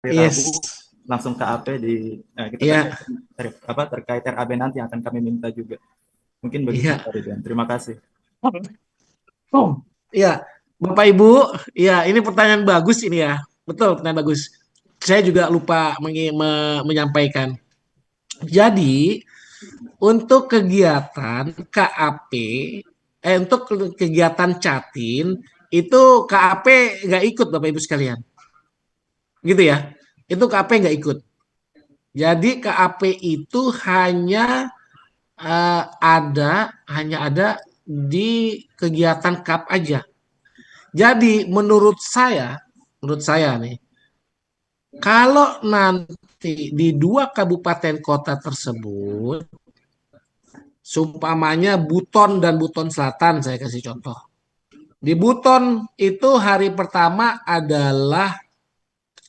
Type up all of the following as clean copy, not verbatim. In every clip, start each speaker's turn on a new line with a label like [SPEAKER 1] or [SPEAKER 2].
[SPEAKER 1] hari Rabu
[SPEAKER 2] Yes.
[SPEAKER 1] langsung ke AP kita
[SPEAKER 2] Iya,
[SPEAKER 1] terkait RAB nanti yang akan kami minta juga. Mungkin begitu
[SPEAKER 2] iya.
[SPEAKER 1] Pak Ridwan. Terima kasih.
[SPEAKER 2] Oh, iya. Bapak Ibu, iya ini pertanyaan bagus ini ya. Betul, pertanyaan bagus. Saya juga lupa menyampaikan. Jadi, untuk kegiatan KAP, untuk kegiatan Catin, itu KAP nggak ikut Bapak Ibu sekalian. Gitu ya. Itu KAP nggak ikut. Jadi KAP itu hanya ada di kegiatan KAP aja. Jadi menurut saya nih, kalau nanti di dua kabupaten kota tersebut, seumpamanya Buton dan Buton Selatan, saya kasih contoh. Di Buton itu hari pertama adalah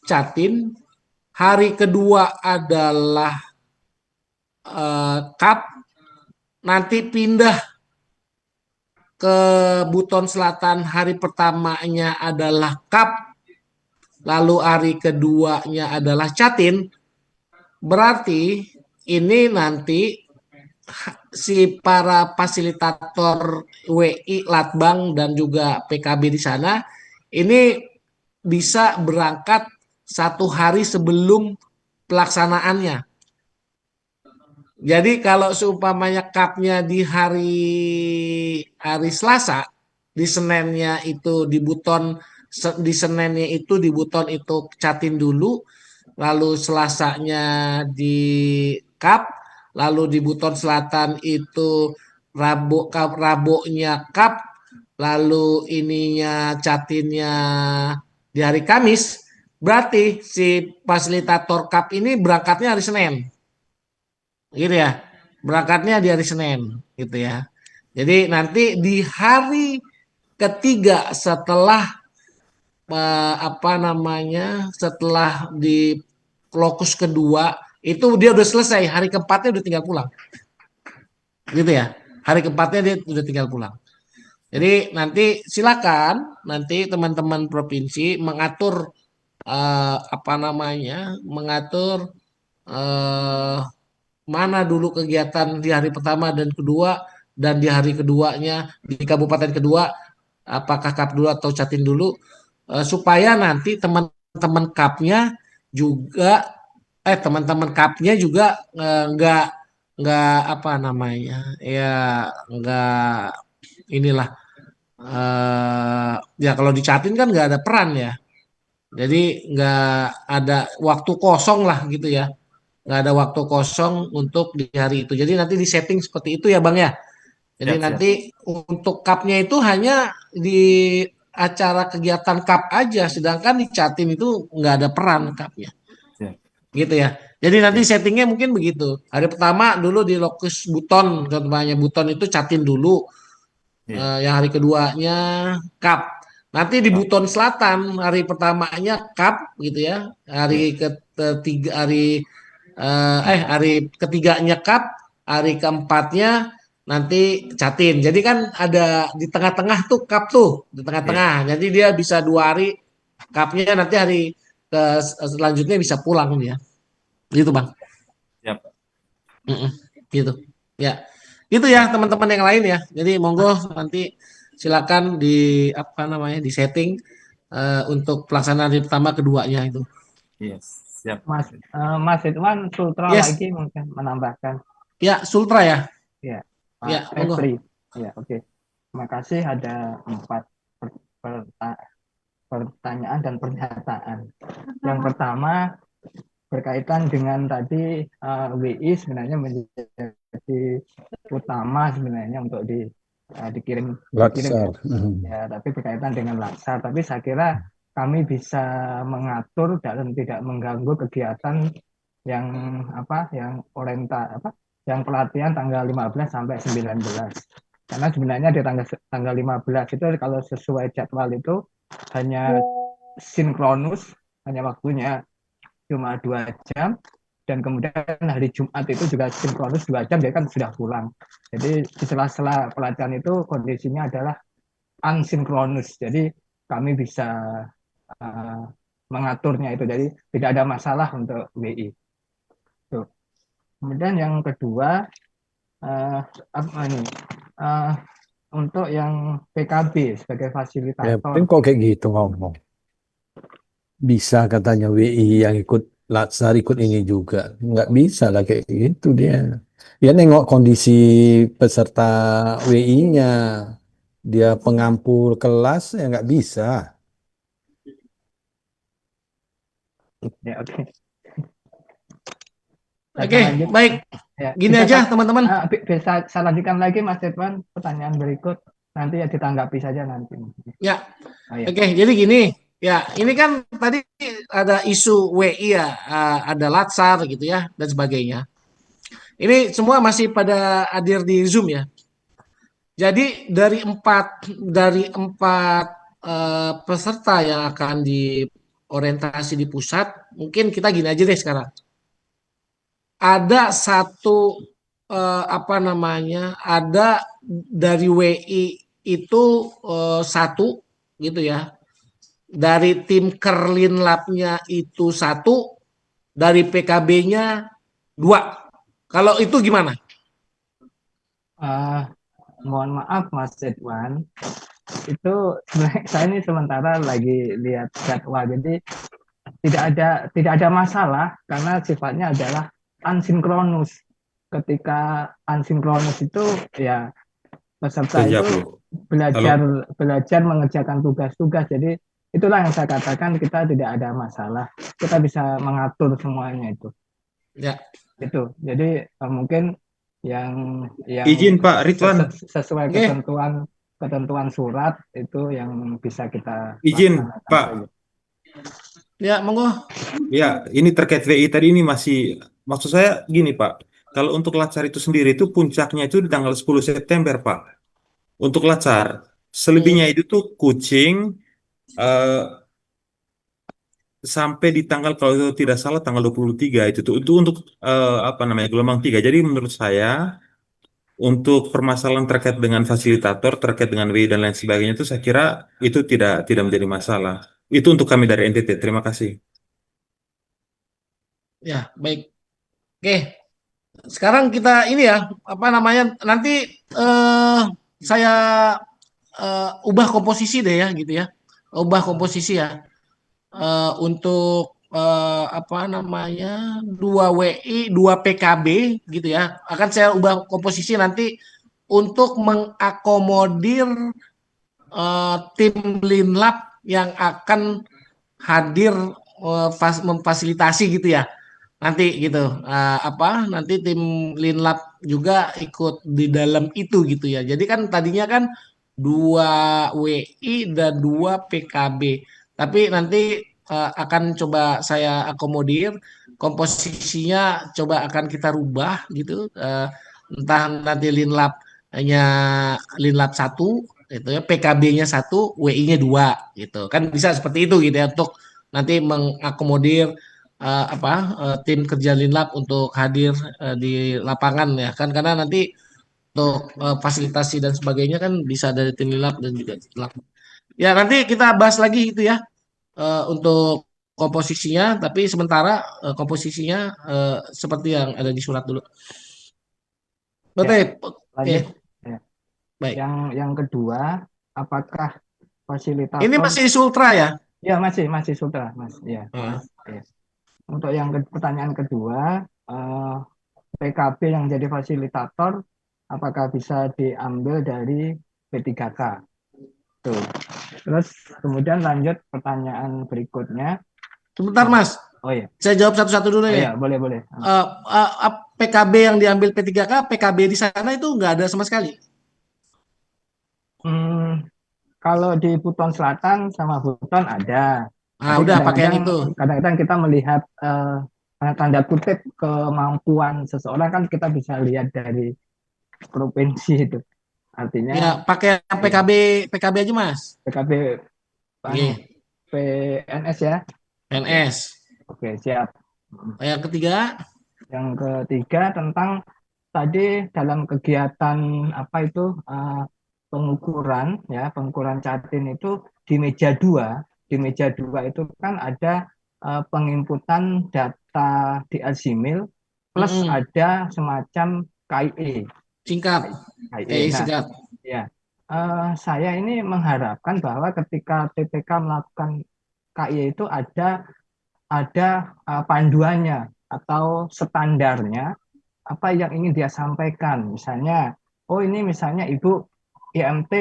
[SPEAKER 2] Catin, hari kedua adalah Kap, nanti pindah ke Buton Selatan hari pertamanya adalah Kap, lalu hari keduanya adalah Catin, berarti ini nanti si para fasilitator WI, Latbang dan juga PKB di sana ini bisa berangkat 1 hari sebelum pelaksanaannya. Jadi kalau seumpamanya cupnya di hari hari Selasa, di Seninnya itu di Buton, di Seninnya itu di Buton itu catin dulu, lalu Selasanya di Cup, lalu di Buton Selatan itu Rabonya Cup, lalu ininya catinnya di hari Kamis, berarti si fasilitator Cup ini berangkatnya hari Senin gitu ya, berangkatnya di hari Senin gitu ya. Jadi nanti di hari ketiga setelah apa namanya, setelah di lokus kedua itu dia udah selesai, hari keempatnya udah tinggal pulang gitu ya, hari keempatnya dia udah tinggal pulang.
[SPEAKER 1] Ya,
[SPEAKER 2] Jadi nanti silakan nanti teman-teman provinsi mengatur apa namanya, mengatur eh, mana dulu kegiatan di hari pertama dan kedua, dan di hari keduanya di kabupaten kedua apakah kap dulu atau catin dulu, supaya nanti teman-teman kapnya juga teman-teman kapnya juga nggak apa namanya ya, nggak inilah, ya kalau dicatin kan nggak ada peran ya, jadi nggak ada waktu kosong lah gitu ya, nggak ada waktu kosong untuk di hari itu. Jadi nanti di setting seperti itu ya Bang ya. Jadi
[SPEAKER 1] siap, siap,
[SPEAKER 2] nanti untuk cupnya itu hanya di acara kegiatan cup aja, sedangkan di Catin itu nggak ada peran cupnya,
[SPEAKER 1] siap,
[SPEAKER 2] gitu ya. Jadi nanti
[SPEAKER 1] siap.
[SPEAKER 2] settingnya mungkin begitu. Hari pertama dulu di lokus Buton, contohnya Buton itu Catin dulu,
[SPEAKER 1] Iya,
[SPEAKER 2] yang hari keduanya cup. Nanti di
[SPEAKER 1] Kak.
[SPEAKER 2] Buton Selatan hari pertamanya cup gitu ya. Hari
[SPEAKER 1] Iya,
[SPEAKER 2] ketiga hari ketiganya cup, hari keempatnya nanti Catin. Jadi kan ada di tengah-tengah tuh cup tuh, di
[SPEAKER 1] iya,
[SPEAKER 2] tengah-tengah. Jadi dia bisa 2 hari cupnya, nanti hari ke selanjutnya bisa pulang dia. Gitu Bang.
[SPEAKER 1] siap.
[SPEAKER 2] Mm-mm, gitu. Ya. Gitu ya
[SPEAKER 1] Oke.
[SPEAKER 2] teman-teman yang lain ya. Jadi monggo nanti silakan di apa namanya, di setting untuk pelaksanaan hari pertama keduanya itu.
[SPEAKER 1] Iya, siap.
[SPEAKER 3] Mas Ridwan Sultra
[SPEAKER 2] Yes,
[SPEAKER 3] lagi mungkin menambahkan.
[SPEAKER 2] ya Sultra ya.
[SPEAKER 3] Ya, Pak
[SPEAKER 2] Ya, monggo.
[SPEAKER 3] Refri. Ya, oke. Terima kasih ada 4 per- perta- pertanyaan dan pernyataan. Yang pertama berkaitan dengan tadi WI sebenarnya menjadi utama sebenarnya untuk dikirim ya.
[SPEAKER 4] Laksar.
[SPEAKER 3] Ya, tapi berkaitan dengan laksar. Tapi saya kira kami bisa mengatur dan tidak mengganggu kegiatan yang yang yang pelatihan tanggal 15 sampai 19. Karena sebenarnya di tanggal 15 itu kalau sesuai jadwal itu hanya sinkronus, hanya waktunya cuma 2 jam, dan kemudian hari Jumat itu juga sinkronus 2 jam, dia kan sudah pulang. Jadi di sela-sela pelatihan itu kondisinya adalah asinkronus. Jadi kami bisa uh, mengaturnya itu. Jadi tidak ada masalah untuk WI. Tuh. Kemudian yang kedua, apa nih? Eh, untuk yang PKB sebagai
[SPEAKER 4] Ya,
[SPEAKER 3] fasilitator.
[SPEAKER 4] kok kayak gitu ngomong. Bisa katanya WI yang ikut Latsar ikut ini juga. Nggak bisa lah kayak gitu dia. Dia nengok kondisi peserta WI-nya. Dia pengampul kelas ya nggak bisa.
[SPEAKER 3] Ya, oke.
[SPEAKER 2] Oke,
[SPEAKER 3] Lanjut.
[SPEAKER 2] baik.
[SPEAKER 3] Ya,
[SPEAKER 2] Gini aja teman-teman.
[SPEAKER 3] bisa saya lanjutkan lagi Mas Ridwan pertanyaan berikut. Nanti ya ditanggapi saja nanti.
[SPEAKER 2] Ya,
[SPEAKER 3] Oh, ya.
[SPEAKER 2] oke. Jadi gini, ya ini kan tadi ada isu WI ya, ada Latsar gitu ya dan sebagainya. Ini semua masih pada hadir di Zoom ya. Jadi dari empat peserta yang akan diorientasi di pusat, mungkin kita gini aja deh sekarang. Ada satu apa namanya? Ada dari WI itu satu gitu ya. Dari tim Kerlin Labnya itu satu, dari PKB-nya dua. Kalau itu gimana?
[SPEAKER 3] Mohon maaf Mas Ridwan, itu sebenarnya saya ini sementara lagi lihat jadwal, jadi tidak ada masalah karena sifatnya adalah asinkronus. Ketika asinkronus itu ya peserta
[SPEAKER 1] Ya,
[SPEAKER 3] itu
[SPEAKER 1] Bu.
[SPEAKER 3] belajar
[SPEAKER 1] Halo.
[SPEAKER 3] belajar mengerjakan tugas-tugas. Jadi itulah yang saya katakan kita tidak ada masalah. Kita bisa mengatur semuanya itu.
[SPEAKER 2] Ya,
[SPEAKER 3] Itu. Jadi mungkin yang
[SPEAKER 1] Izin Pak Ridwan.
[SPEAKER 3] sesuai
[SPEAKER 2] oke.
[SPEAKER 3] ketentuan surat itu yang bisa kita
[SPEAKER 1] Izin
[SPEAKER 3] laksanakan
[SPEAKER 1] Pak.
[SPEAKER 3] saja.
[SPEAKER 2] Ya, monggo.
[SPEAKER 1] Ya, ini terkait WI tadi ini maksud saya gini Pak. Kalau untuk Latsar itu sendiri itu puncaknya itu di tanggal 10 September Pak. Untuk Latsar. Selebihnya itu tuh Kucing eh, sampai di tanggal kalau itu tidak salah tanggal 23 itu untuk apa namanya gelombang 3. Jadi menurut saya untuk permasalahan terkait dengan fasilitator, terkait dengan WI dan lain sebagainya itu saya kira itu tidak menjadi masalah. Itu untuk kami dari NTT. Terima kasih.
[SPEAKER 2] Ya, baik. Oke. Sekarang kita ini ya, apa namanya? Nanti saya ubah komposisi deh ya gitu ya. Ubah komposisi ya. Untuk apa namanya? Dua WI, dua PKB gitu ya. Akan saya ubah komposisi nanti untuk mengakomodir tim Linlab yang akan hadir memfasilitasi gitu ya. Nanti gitu. Apa nanti tim Linlab juga ikut di dalam itu gitu ya. Jadi kan tadinya kan dua WI dan dua PKB. Tapi nanti akan coba saya akomodir komposisinya coba akan kita rubah gitu. Entah nanti Linlab hanya Linlab satu itu ya, PKB-nya satu, WI-nya dua gitu. Kan bisa seperti itu gitu ya untuk nanti mengakomodir tim kerja Linlab untuk hadir di lapangan ya kan karena nanti untuk fasilitasi dan sebagainya kan bisa dari tim Linlab dan juga Linlab. Ya nanti kita bahas lagi itu ya untuk komposisinya tapi sementara komposisinya seperti yang ada di surat dulu. Oke,
[SPEAKER 3] Ya,
[SPEAKER 2] oke,
[SPEAKER 3] lanjut. Ya.
[SPEAKER 2] baik.
[SPEAKER 3] Yang kedua, apakah
[SPEAKER 2] Ini
[SPEAKER 3] fasilitator?
[SPEAKER 2] masih Sultra ya?
[SPEAKER 3] Ya, masih sudah, Mas. Ya.
[SPEAKER 2] Hmm.
[SPEAKER 3] Ya. Untuk yang pertanyaan kedua, PKB yang jadi fasilitator, apakah bisa diambil dari P3K? Tuh. Terus kemudian lanjut pertanyaan berikutnya.
[SPEAKER 2] Sebentar Mas,
[SPEAKER 3] Oh ya,
[SPEAKER 2] saya jawab satu-satu dulu
[SPEAKER 3] oh
[SPEAKER 2] ya.
[SPEAKER 3] ya, boleh.
[SPEAKER 2] PKB yang diambil P3K, PKB di sana itu nggak ada sama sekali.
[SPEAKER 3] Hmm, kalau di Buton Selatan sama Buton ada,
[SPEAKER 2] Ah,
[SPEAKER 3] tapi
[SPEAKER 2] udah pakaian itu.
[SPEAKER 3] kadang-kadang kita melihat tanda kutip kemampuan seseorang kan kita bisa lihat dari provinsi itu.
[SPEAKER 2] Ya,
[SPEAKER 3] Artinya
[SPEAKER 2] pakai yang
[SPEAKER 3] ya,
[SPEAKER 2] PKB aja Mas.
[SPEAKER 3] PKB anu,
[SPEAKER 2] Oke,
[SPEAKER 3] PNS ya. Oke,
[SPEAKER 2] PNS.
[SPEAKER 3] oke, siap.
[SPEAKER 2] Yang ketiga,
[SPEAKER 3] Yang ketiga tentang tadi dalam kegiatan apa itu pengukuran ya, pengukuran Catin itu di meja 2 di meja 2 itu kan ada penginputan data di Alzheimer plus
[SPEAKER 2] Mm-mm.
[SPEAKER 3] ada semacam KIE.
[SPEAKER 2] Singkat,
[SPEAKER 3] KIE. Nah,
[SPEAKER 2] singkat.
[SPEAKER 3] ya, saya ini mengharapkan bahwa ketika TPK melakukan KIE itu ada panduannya atau standarnya apa yang ingin dia sampaikan. Misalnya, oh ini misalnya ibu IMT,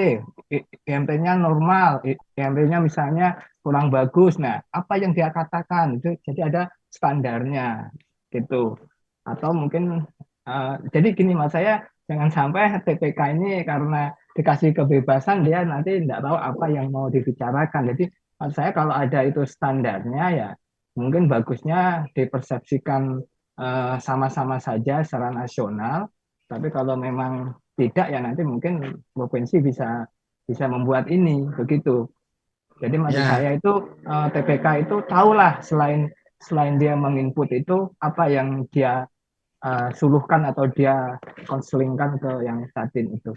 [SPEAKER 3] IMT-nya normal, IMT-nya misalnya kurang bagus. Nah, apa yang dia katakan itu jadi ada standarnya gitu. Atau mungkin jadi gini mas saya jangan sampai TPK ini karena dikasih kebebasan dia nanti tidak tahu apa yang mau dibicarakan. Jadi menurut saya kalau ada itu standarnya ya mungkin bagusnya dipersepsikan sama-sama saja secara nasional. Tapi kalau memang tidak ya nanti mungkin provinsi bisa bisa membuat ini begitu. Jadi maksud
[SPEAKER 2] Ya,
[SPEAKER 3] saya itu TPK itu tahulah selain selain dia menginput itu apa yang dia suluhkan atau dia konselingkan ke yang satin itu.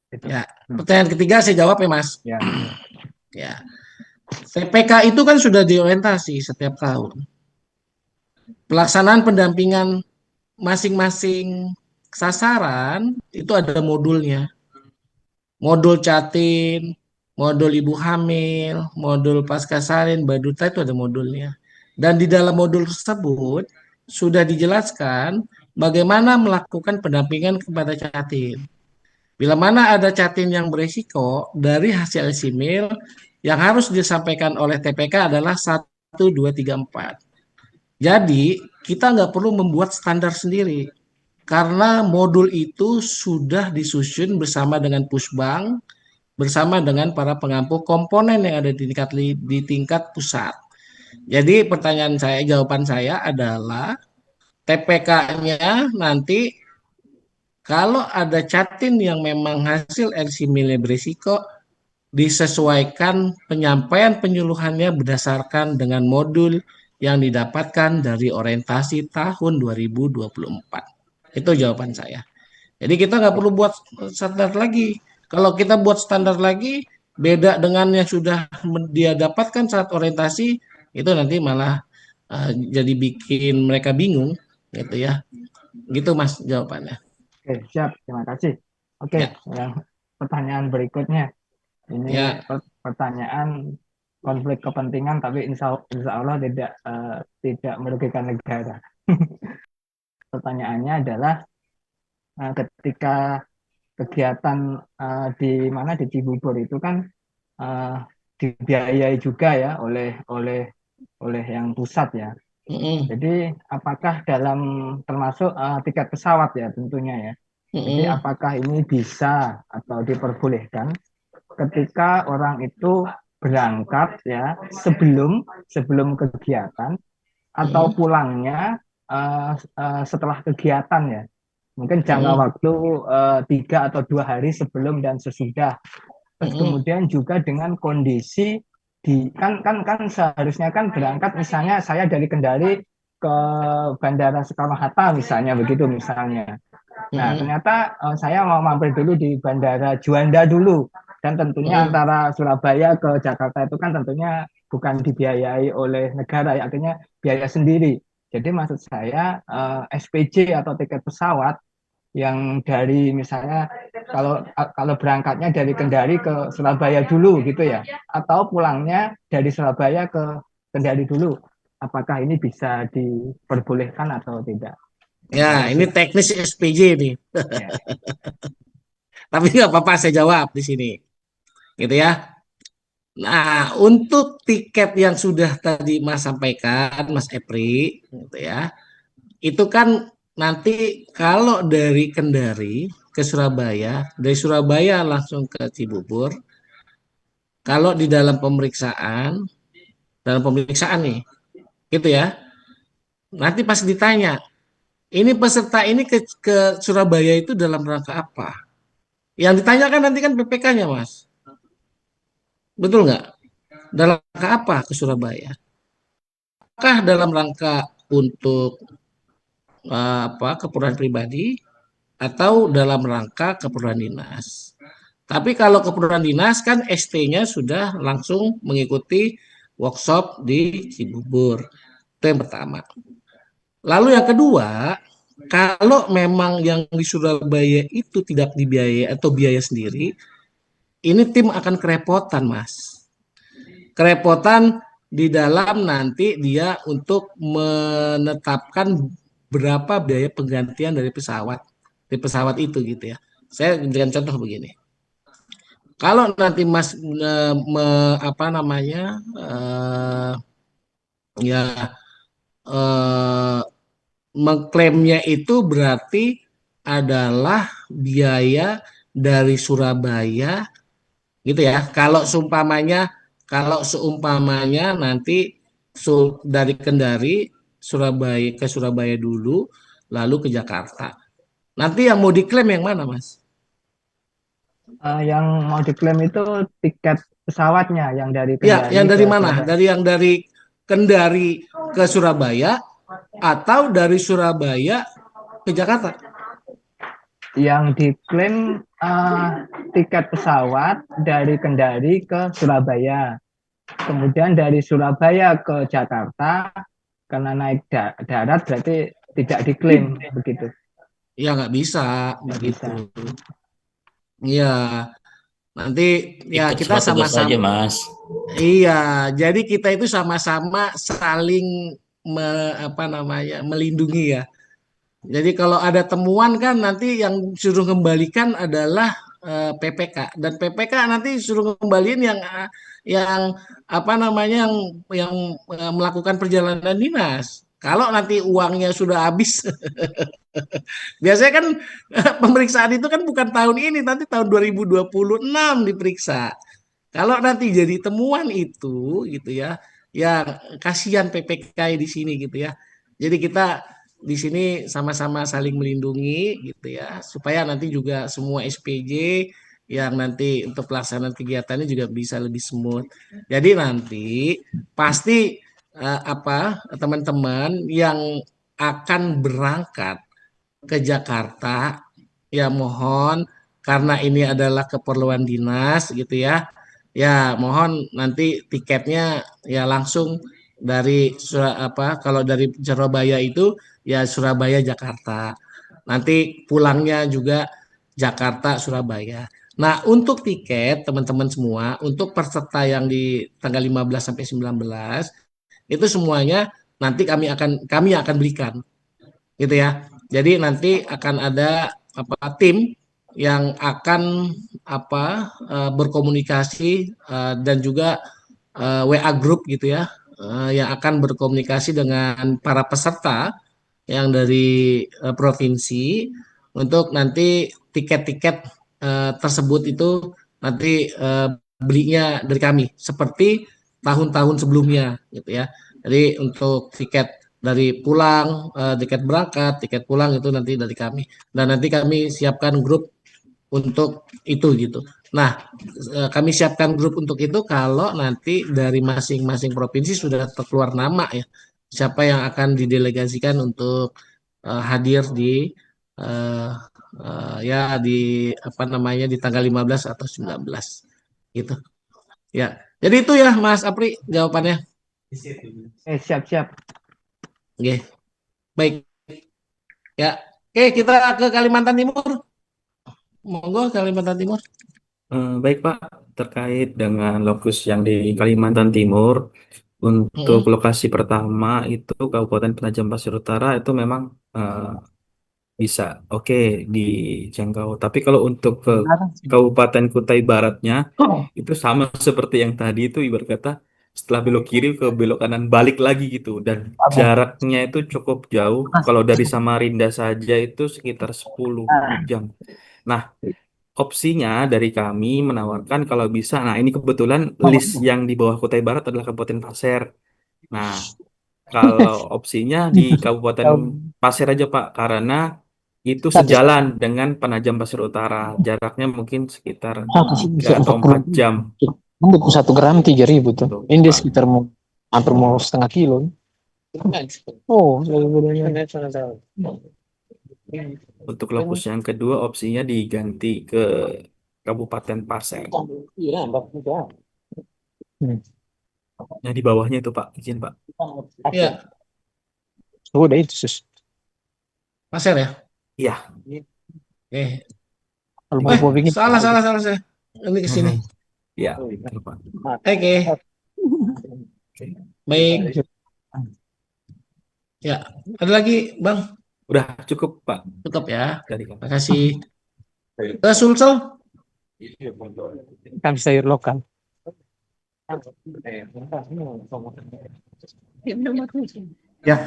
[SPEAKER 3] Gitu.
[SPEAKER 2] ya. Pertanyaan ketiga saya jawab ya Mas.
[SPEAKER 3] Ya.
[SPEAKER 2] Ya, TPK itu kan sudah diorientasi setiap tahun. Pelaksanaan pendampingan masing-masing sasaran itu ada modulnya. Modul Catin, modul ibu hamil, modul pasca salin, baduta itu ada modulnya. Dan di dalam modul tersebut sudah dijelaskan bagaimana melakukan pendampingan kepada Catin. Bila mana ada Catin yang beresiko dari hasil simil yang harus disampaikan oleh TPK adalah 1, 2, 3, 4. Jadi kita nggak perlu membuat standar sendiri karena modul itu sudah disusun bersama dengan Pusbang, bersama dengan para pengampu komponen yang ada di tingkat pusat. Jadi jawaban saya adalah TPK-nya nanti kalau ada Catin yang memang hasil LC-milnya berisiko, disesuaikan penyampaian penyuluhannya berdasarkan dengan modul yang didapatkan dari orientasi tahun 2024. Itu jawaban saya. Jadi kita nggak perlu buat standar lagi. Kalau kita buat standar lagi, beda dengan yang sudah dia dapatkan saat orientasi, itu nanti malah jadi bikin mereka bingung, gitu ya. Gitu Mas jawabannya.
[SPEAKER 3] Oke, siap. Terima kasih. Oke,
[SPEAKER 2] Ya,
[SPEAKER 3] yang pertanyaan berikutnya. Ini
[SPEAKER 2] ya,
[SPEAKER 3] pertanyaan konflik kepentingan, tapi insya Allah tidak merugikan negara. Pertanyaannya adalah ketika kegiatan di mana di Cibubur itu kan dibiayai juga ya oleh yang pusat ya. Jadi apakah dalam termasuk tiket pesawat ya tentunya ya. Jadi apakah ini bisa atau diperbolehkan ketika orang itu berangkat ya sebelum kegiatan atau pulangnya setelah kegiatan ya. Mungkin jangka waktu 3 atau 2 hari sebelum dan sesudah. Terus kemudian juga dengan kondisi kan seharusnya kan berangkat misalnya saya dari Kendari ke Bandara Soekarno-Hatta misalnya begitu misalnya. Nah ternyata saya mau mampir dulu di Bandara Juanda dulu dan tentunya antara Surabaya ke Jakarta itu kan tentunya bukan dibiayai oleh negara ya artinya biaya sendiri. Jadi maksud saya SPJ atau tiket pesawat yang dari misalnya kalau berangkatnya dari Kendari ke Surabaya dulu gitu ya atau pulangnya dari Surabaya ke Kendari dulu apakah ini bisa diperbolehkan atau tidak?
[SPEAKER 2] ya, ini teknis SPJ nih.
[SPEAKER 3] Ya.
[SPEAKER 2] Tapi nggak apa-apa saya jawab di sini, gitu ya. Nah, untuk tiket yang sudah tadi Mas sampaikan, Mas Epri, gitu ya, itu kan nanti kalau dari Kendari ke Surabaya, dari Surabaya langsung ke Cibubur, kalau di dalam pemeriksaan nih, gitu ya, nanti pas ditanya, ini peserta ini ke Surabaya itu dalam rangka apa? Yang ditanyakan nanti kan PPK-nya, Mas. Betul nggak? Dalam rangka apa ke Surabaya? Apakah dalam rangka untuk keperluan pribadi atau dalam rangka keperluan dinas? Tapi kalau keperluan dinas kan ST-nya sudah langsung mengikuti workshop di Cibubur. Itu yang pertama. Lalu yang kedua, kalau memang yang di Surabaya itu tidak dibiayai atau biaya sendiri, ini tim akan kerepotan, Mas. Kerepotan di dalam nanti dia untuk menetapkan berapa biaya penggantian dari pesawat itu gitu ya. Saya dengan contoh begini. Kalau nanti Mas apa namanya ya eh, mengklaimnya itu berarti adalah biaya dari Surabaya gitu ya. Kalau seumpamanya nanti dari Kendari Surabaya ke Surabaya dulu lalu ke Jakarta. Nanti yang mau diklaim yang mana, Mas?
[SPEAKER 3] Yang mau diklaim itu tiket pesawatnya yang dari
[SPEAKER 2] Ya,
[SPEAKER 3] Kendari
[SPEAKER 2] yang
[SPEAKER 3] ke
[SPEAKER 2] dari mana?
[SPEAKER 3] Surabaya.
[SPEAKER 2] Dari Kendari ke Surabaya atau dari Surabaya ke Jakarta?
[SPEAKER 3] Yang diklaim tiket pesawat dari Kendari ke Surabaya. Kemudian dari Surabaya ke Jakarta, karena naik darat berarti tidak diklaim begitu.
[SPEAKER 2] Ya nggak bisa
[SPEAKER 3] Nggak
[SPEAKER 2] begitu.
[SPEAKER 3] bisa.
[SPEAKER 2] Iya, nanti ya
[SPEAKER 5] Ikut
[SPEAKER 2] kita
[SPEAKER 5] surat tugas
[SPEAKER 2] sama-sama.
[SPEAKER 5] aja, Mas.
[SPEAKER 2] Iya, jadi kita itu sama-sama saling apa namanya melindungi ya. Jadi kalau ada temuan kan nanti yang suruh kembalikan adalah PPK dan PPK nanti suruh kembaliin yang apa namanya yang melakukan perjalanan dinas. Kalau nanti uangnya sudah habis, biasanya kan pemeriksaan itu kan bukan tahun ini, nanti tahun 2026 diperiksa. Kalau nanti jadi temuan itu gitu ya, ya kasihan PPK di sini gitu ya. Jadi kita di sini sama-sama saling melindungi gitu ya, supaya nanti juga semua SPJ yang nanti untuk pelaksanaan kegiatannya juga bisa lebih smooth. Jadi nanti pasti apa teman-teman yang akan berangkat ke Jakarta ya mohon karena ini adalah keperluan dinas gitu ya. Ya, mohon nanti tiketnya ya langsung dari kalau dari Surabaya itu ya Surabaya Jakarta. Nanti pulangnya juga Jakarta Surabaya. Nah, untuk tiket teman-teman semua, untuk peserta yang di tanggal 15 sampai 19 itu semuanya nanti kami akan berikan gitu ya. Jadi nanti akan ada tim yang akan berkomunikasi dan juga WA group gitu ya yang akan berkomunikasi dengan para peserta yang dari provinsi untuk nanti tiket-tiket tersebut itu nanti belinya dari kami seperti tahun-tahun sebelumnya gitu ya. Jadi untuk tiket dari pulang, tiket berangkat, tiket pulang itu nanti dari kami. Dan nanti kami siapkan grup untuk itu gitu. Nah, kami siapkan grup untuk itu kalau nanti dari masing-masing provinsi sudah terkeluar nama ya. Siapa yang akan didelegasikan untuk hadir di eh, ya di apa namanya di tanggal 15 atau 19 gitu. Ya. Jadi itu ya Mas Apri jawabannya.
[SPEAKER 3] Siap-siap.
[SPEAKER 2] Oke. Baik. Ya. Oke, kita ke Kalimantan Timur. Monggo Kalimantan Timur.
[SPEAKER 5] Baik, Pak. Terkait dengan lokus yang di Kalimantan Timur, untuk
[SPEAKER 2] Mm-mm.
[SPEAKER 5] lokasi pertama itu Kabupaten Penajam Pasir Utara itu memang bisa, oke, dijangkau. Tapi kalau untuk ke Kabupaten Kutai Baratnya, itu sama seperti yang tadi itu ibarat kata setelah belok kiri ke belok kanan balik lagi gitu. Dan jaraknya itu cukup jauh. Kalau dari Samarinda saja itu sekitar 10 jam. Nah, opsinya dari kami menawarkan kalau bisa, nah ini kebetulan list yang di bawah Kutai Barat adalah Kabupaten Pasir. Nah, kalau opsinya di Kabupaten Pasir aja Pak, karena itu sejalan dengan Penajam Pasir Utara. Jaraknya mungkin sekitar 3 atau 4 jam.
[SPEAKER 6] Untuk 1 gram 3.000 tuh.
[SPEAKER 5] Tuh,
[SPEAKER 6] Ini dia
[SPEAKER 5] Pak.
[SPEAKER 6] sekitar hampir mau setengah kilo. Oh, bedanya.
[SPEAKER 5] Untuk lokus yang kedua opsinya diganti ke Kabupaten Pasir.
[SPEAKER 6] Hmm.
[SPEAKER 5] Yang di bawahnya itu Pak, izin Pak.
[SPEAKER 2] Iya,
[SPEAKER 6] Sudah itu sus.
[SPEAKER 2] Pasir ya.
[SPEAKER 5] Iya.
[SPEAKER 2] Eh,
[SPEAKER 6] Kalau mau bikin
[SPEAKER 2] salah saya. Ini ke sini.
[SPEAKER 5] Iya, betul, Pak.
[SPEAKER 2] Oke, baik. Ya, ada lagi Bang?
[SPEAKER 5] Udah cukup Pak
[SPEAKER 2] Tutup ya.
[SPEAKER 5] dari kami.
[SPEAKER 2] Terima kasih. Sulsel?
[SPEAKER 6] kami sayur lokal.
[SPEAKER 7] Ya,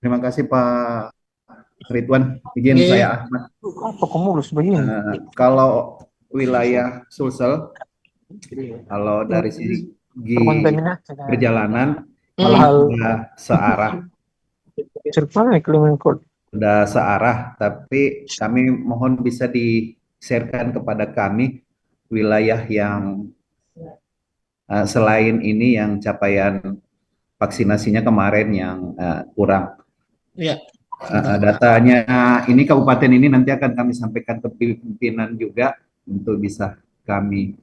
[SPEAKER 7] terima kasih Pak Ridwan. Izin
[SPEAKER 2] Oke.
[SPEAKER 7] saya Ahmad.
[SPEAKER 6] Apa mulus begini?
[SPEAKER 7] Kalau wilayah Sulsel, kalau dari segi
[SPEAKER 6] Kontaminasi.
[SPEAKER 7] perjalanan
[SPEAKER 6] Hal-hal
[SPEAKER 7] sudah searah,
[SPEAKER 6] survival climate code.
[SPEAKER 7] sudah searah, tapi kami mohon bisa di-sharekan kepada kami wilayah yang selain ini yang capaian vaksinasinya kemarin yang kurang.
[SPEAKER 2] Ya.
[SPEAKER 7] Datanya ini kabupaten ini nanti akan kami sampaikan ke pimpinan juga untuk bisa kami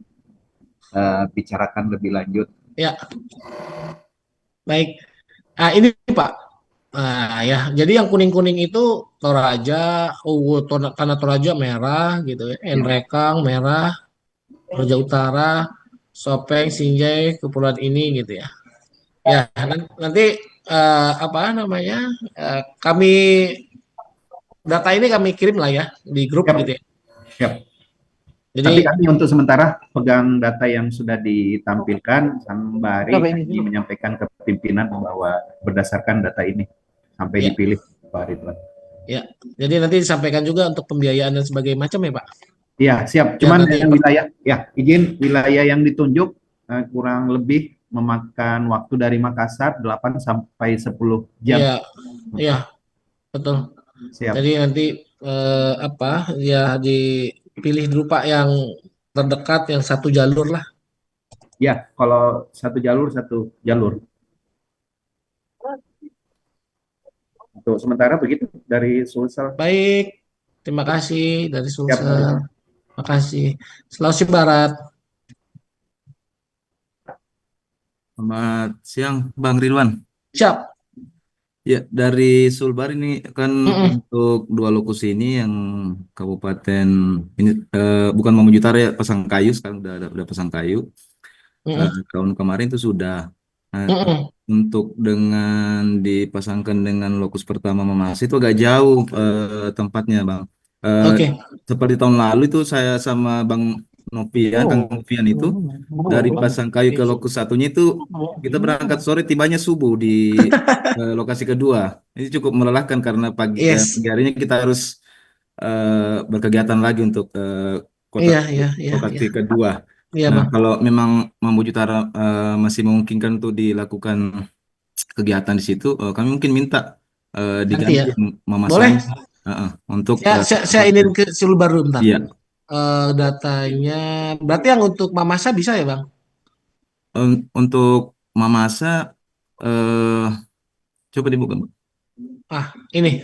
[SPEAKER 7] bicarakan lebih lanjut.
[SPEAKER 2] Ya. Baik. Ini Pak. Ya, jadi yang kuning-kuning itu Toraja, tanah Toraja merah gitu ya. Enrekang merah, Toraja Utara, Sopeng, Sinjai, Kepulauan ini gitu ya. Ya, nanti apa namanya? Kami data ini kami kirim lah ya di grup
[SPEAKER 7] Siap.
[SPEAKER 2] gitu ya.
[SPEAKER 7] Siap.
[SPEAKER 2] Jadi
[SPEAKER 7] Tapi kami untuk sementara pegang data yang sudah ditampilkan sembari kami menyampaikan ke pimpinan bahwa berdasarkan data ini sampai
[SPEAKER 2] Ya.
[SPEAKER 7] dipilih Pak Ridwan.
[SPEAKER 2] ya, jadi nanti disampaikan juga untuk pembiayaan dan sebagainya macam ya Pak.
[SPEAKER 7] Iya, siap. Cuman
[SPEAKER 2] nanti-
[SPEAKER 7] yang wilayah, ya izin wilayah yang ditunjuk kurang lebih memakan waktu dari Makassar 8 sampai 10 jam.
[SPEAKER 2] Iya, iya, betul.
[SPEAKER 7] Siap.
[SPEAKER 2] Jadi nanti apa ya dipilih dulu Pak yang terdekat yang satu jalur lah.
[SPEAKER 7] Ya, kalau satu jalur. Untuk sementara begitu dari Sulsel.
[SPEAKER 2] Baik, terima kasih dari Sulsel. Terima kasih. Sulawesi Barat.
[SPEAKER 5] Selamat siang Bang Ridwan.
[SPEAKER 2] Siap.
[SPEAKER 5] Ya, dari Sulbar ini kan
[SPEAKER 2] Mm-mm.
[SPEAKER 5] untuk dua lokus ini yang kabupaten ini bukan Mamuju Utara ya, Pasangkayu sekarang udah Pasangkayu.
[SPEAKER 2] Mm-mm.
[SPEAKER 5] Tahun kemarin itu sudah.
[SPEAKER 2] Mm-mm.
[SPEAKER 5] Untuk dengan dipasangkan dengan lokus pertama Mamasa itu agak jauh tempatnya Bang.
[SPEAKER 2] Oke.
[SPEAKER 5] Seperti tahun lalu itu saya sama Bang Nopian, Kang Nopian itu dari Pasangkayu ke lokus satunya itu kita berangkat sore, tibanya subuh di lokasi kedua. Ini cukup melelahkan karena pagi
[SPEAKER 2] Yes.
[SPEAKER 5] harinya kita harus berkegiatan lagi untuk
[SPEAKER 2] Iya,
[SPEAKER 5] lokasi kedua.
[SPEAKER 2] Iya,
[SPEAKER 5] Nah,
[SPEAKER 2] Bang.
[SPEAKER 5] kalau memang Mamuju Utara masih memungkinkan untuk dilakukan kegiatan di situ, kami mungkin minta diganti
[SPEAKER 2] ya.
[SPEAKER 5] memasang
[SPEAKER 2] Boleh.
[SPEAKER 5] untuk
[SPEAKER 2] Saya ingin ke Sulbar dulu bentar.
[SPEAKER 5] iya.
[SPEAKER 2] Datanya berarti yang untuk Mamasa bisa ya, Bang?
[SPEAKER 5] Untuk Mamasa coba dibuka, Bang.
[SPEAKER 2] Ini.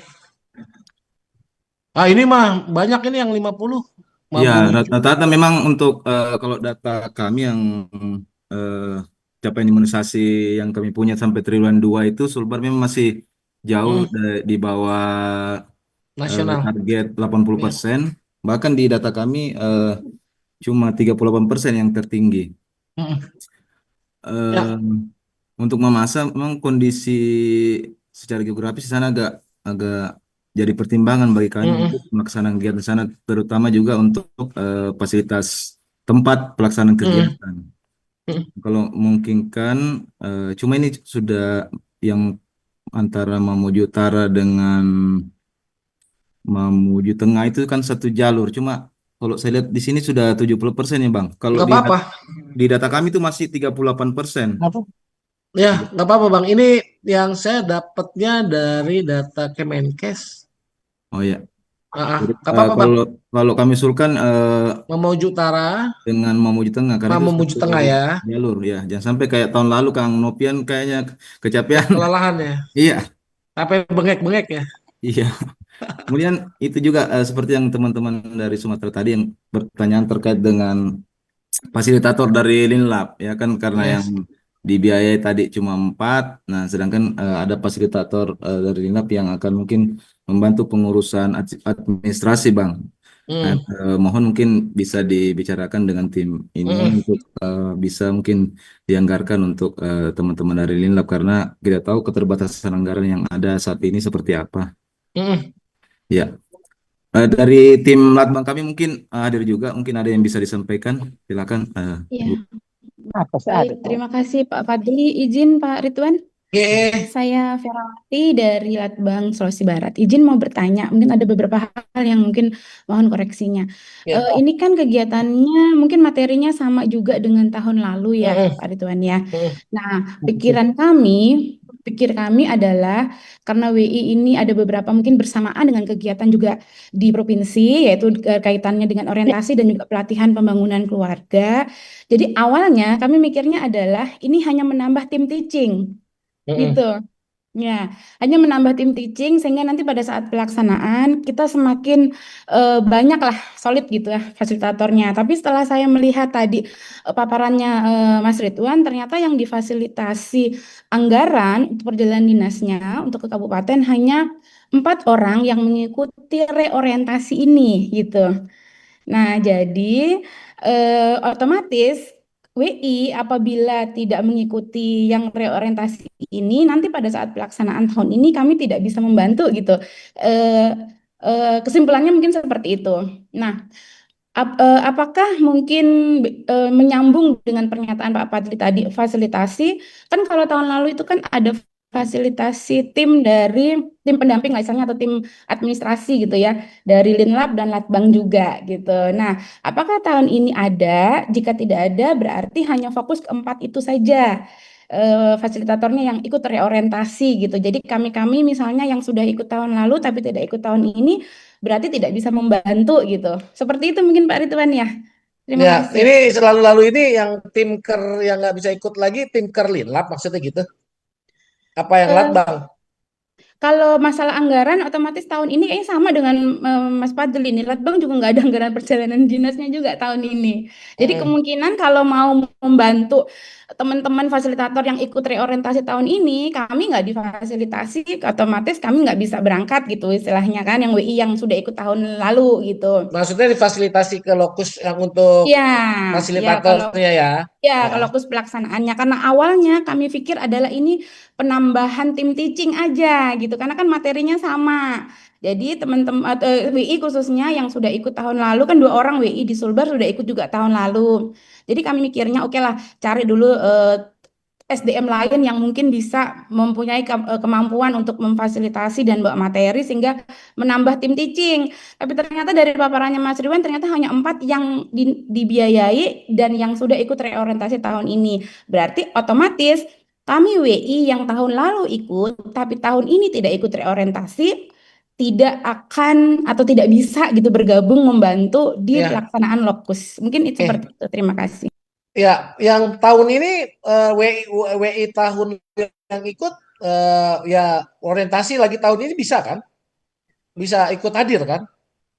[SPEAKER 2] Ini mah banyak ini yang 50.
[SPEAKER 5] Ya,
[SPEAKER 2] Mamuju.
[SPEAKER 5] rata-rata memang untuk kalau data kami yang capaian imunisasi yang kami punya sampai triwulan 2 itu Sulbar memang masih jauh di bawah
[SPEAKER 2] Nasional.
[SPEAKER 5] target 80%. Bahkan di data kami cuma 38% yang tertinggi.
[SPEAKER 2] Ya.
[SPEAKER 5] Untuk Mamasa memang kondisi secara geografis di sana agak jadi pertimbangan bagi kami untuk melaksanakan kegiatan di sana, terutama juga untuk fasilitas tempat pelaksanaan kegiatan. Kalau memungkinkan, cuma ini sudah yang antara Mamuju Utara dengan Mamuju Tengah itu kan satu jalur. Cuma kalau saya lihat di sini sudah 70% ya Bang. Kalau
[SPEAKER 2] Nggak apa-apa.
[SPEAKER 5] di data kami itu masih 38%.
[SPEAKER 2] Ya, nggak apa-apa Bang. Ini yang saya dapatnya dari data Kemenkes.
[SPEAKER 5] Oh ya. Jadi,
[SPEAKER 2] Nggak apa-apa Bang.
[SPEAKER 5] kalau kami usulkan
[SPEAKER 2] Mamuju Utara
[SPEAKER 5] dengan Mamuju Tengah karena itu
[SPEAKER 2] Mamuju
[SPEAKER 5] satu
[SPEAKER 2] Tengah ya.
[SPEAKER 5] jalur ya. Jangan sampai kayak tahun lalu Kang Nopian kayaknya kecapean.
[SPEAKER 2] Kelelahan ya.
[SPEAKER 5] Iya.
[SPEAKER 2] Sampai bengek-bengek ya.
[SPEAKER 5] Iya. Kemudian itu juga seperti yang teman-teman dari Sumatera tadi yang bertanyaan terkait dengan
[SPEAKER 8] fasilitator dari Linlab ya kan, karena yang
[SPEAKER 2] Yes.
[SPEAKER 8] dibiayai tadi cuma 4. Nah, sedangkan ada fasilitator dari Linlab yang akan mungkin membantu pengurusan administrasi, Bang. Nah,
[SPEAKER 2] Hmm.
[SPEAKER 8] mohon mungkin bisa dibicarakan dengan tim
[SPEAKER 2] Hmm.
[SPEAKER 8] ini untuk bisa mungkin dianggarkan untuk teman-teman dari Linlab, karena kita tahu keterbatasan anggaran yang ada saat ini seperti apa.
[SPEAKER 2] Hmm.
[SPEAKER 8] Ya, dari tim Latbang kami mungkin hadir juga, mungkin ada yang bisa disampaikan. Silakan, Bu.
[SPEAKER 9] Ya,
[SPEAKER 3] Apa sih ada?
[SPEAKER 9] baik. Terima kasih Pak Fadli. Izin Pak Ridwan.
[SPEAKER 2] Oke.
[SPEAKER 9] Saya Ferawati dari Latbang Sulawesi Barat. Izin mau bertanya, mungkin ada beberapa hal yang mungkin mohon koreksinya.
[SPEAKER 2] Ya.
[SPEAKER 9] Ini kan kegiatannya mungkin materinya sama juga dengan tahun lalu ya,
[SPEAKER 2] Hmm.
[SPEAKER 9] Pak Ridwan ya.
[SPEAKER 2] Hmm.
[SPEAKER 9] Nah, pikir kami adalah karena WI ini ada beberapa mungkin bersamaan dengan kegiatan juga di provinsi, yaitu kaitannya dengan orientasi dan juga pelatihan pembangunan keluarga. Jadi awalnya kami mikirnya adalah ini hanya menambah tim teaching.
[SPEAKER 2] Hmm.
[SPEAKER 9] Gitu. Ya, hanya menambah tim teaching sehingga nanti pada saat pelaksanaan kita semakin banyak lah solid gitu ya fasilitatornya. Tapi setelah saya melihat tadi paparannya Mas Ridwan, ternyata yang difasilitasi anggaran untuk perjalanan dinasnya untuk ke kabupaten hanya 4 orang yang mengikuti reorientasi ini gitu. Nah, jadi otomatis WI apabila tidak mengikuti yang reorientasi ini, nanti pada saat pelaksanaan tahun ini kami tidak bisa membantu gitu. Eh, Kesimpulannya mungkin seperti itu. Nah, apakah mungkin menyambung dengan pernyataan Pak Padli tadi, fasilitasi, kan kalau tahun lalu itu kan ada fasilitasi tim dari tim pendamping lah istilahnya atau tim administrasi gitu ya, dari Linlab dan Latbang juga gitu. Nah, apakah tahun ini ada? Jika tidak ada, berarti hanya fokus ke 4 itu saja. Fasilitatornya yang ikut reorientasi gitu. Jadi kami misalnya yang sudah ikut tahun lalu tapi tidak ikut tahun ini berarti tidak bisa membantu gitu. Seperti itu mungkin Pak Ridwan ya. Terima
[SPEAKER 2] Ya,
[SPEAKER 9] kasih.
[SPEAKER 2] ini selalu-lalu ini yang tim ker yang nggak bisa ikut lagi tim Kerlinlab maksudnya gitu. Apa yang
[SPEAKER 9] Eh,
[SPEAKER 2] Latbang?
[SPEAKER 9] Kalau masalah anggaran otomatis tahun ini kayaknya sama dengan Mas Fadli nih. Latbang juga nggak ada anggaran perjalanan dinasnya juga tahun ini. Jadi
[SPEAKER 2] Hmm.
[SPEAKER 9] kemungkinan kalau mau membantu teman-teman fasilitator yang ikut reorientasi tahun ini, kami nggak difasilitasi, otomatis kami nggak bisa berangkat gitu istilahnya kan, yang WI yang sudah ikut tahun lalu gitu.
[SPEAKER 2] Maksudnya difasilitasi ke lokus yang untuk
[SPEAKER 9] Ya, kalau
[SPEAKER 2] fasilitatornya ya.
[SPEAKER 9] Ya,
[SPEAKER 2] Ya.
[SPEAKER 9] kalau fokus pelaksanaannya, karena awalnya kami pikir adalah ini penambahan tim teaching aja gitu, karena kan materinya sama. Jadi teman-teman WI khususnya yang sudah ikut tahun lalu kan 2 orang WI di Sulbar sudah ikut juga tahun lalu. Jadi kami mikirnya oke lah cari dulu SDM lain yang mungkin bisa mempunyai kemampuan untuk memfasilitasi dan bawa materi sehingga menambah tim teaching. Tapi ternyata dari paparannya Mas Ridwan ternyata hanya 4 yang dibiayai dan yang sudah ikut reorientasi tahun ini. Berarti otomatis kami WI yang tahun lalu ikut tapi tahun ini tidak ikut reorientasi tidak akan atau tidak bisa gitu bergabung membantu di
[SPEAKER 2] Ya.
[SPEAKER 9] pelaksanaan lokus. Mungkin itu seperti itu. Terima kasih.
[SPEAKER 2] Ya, yang tahun ini WI tahun yang ikut ya orientasi lagi tahun ini bisa kan? Bisa ikut hadir kan?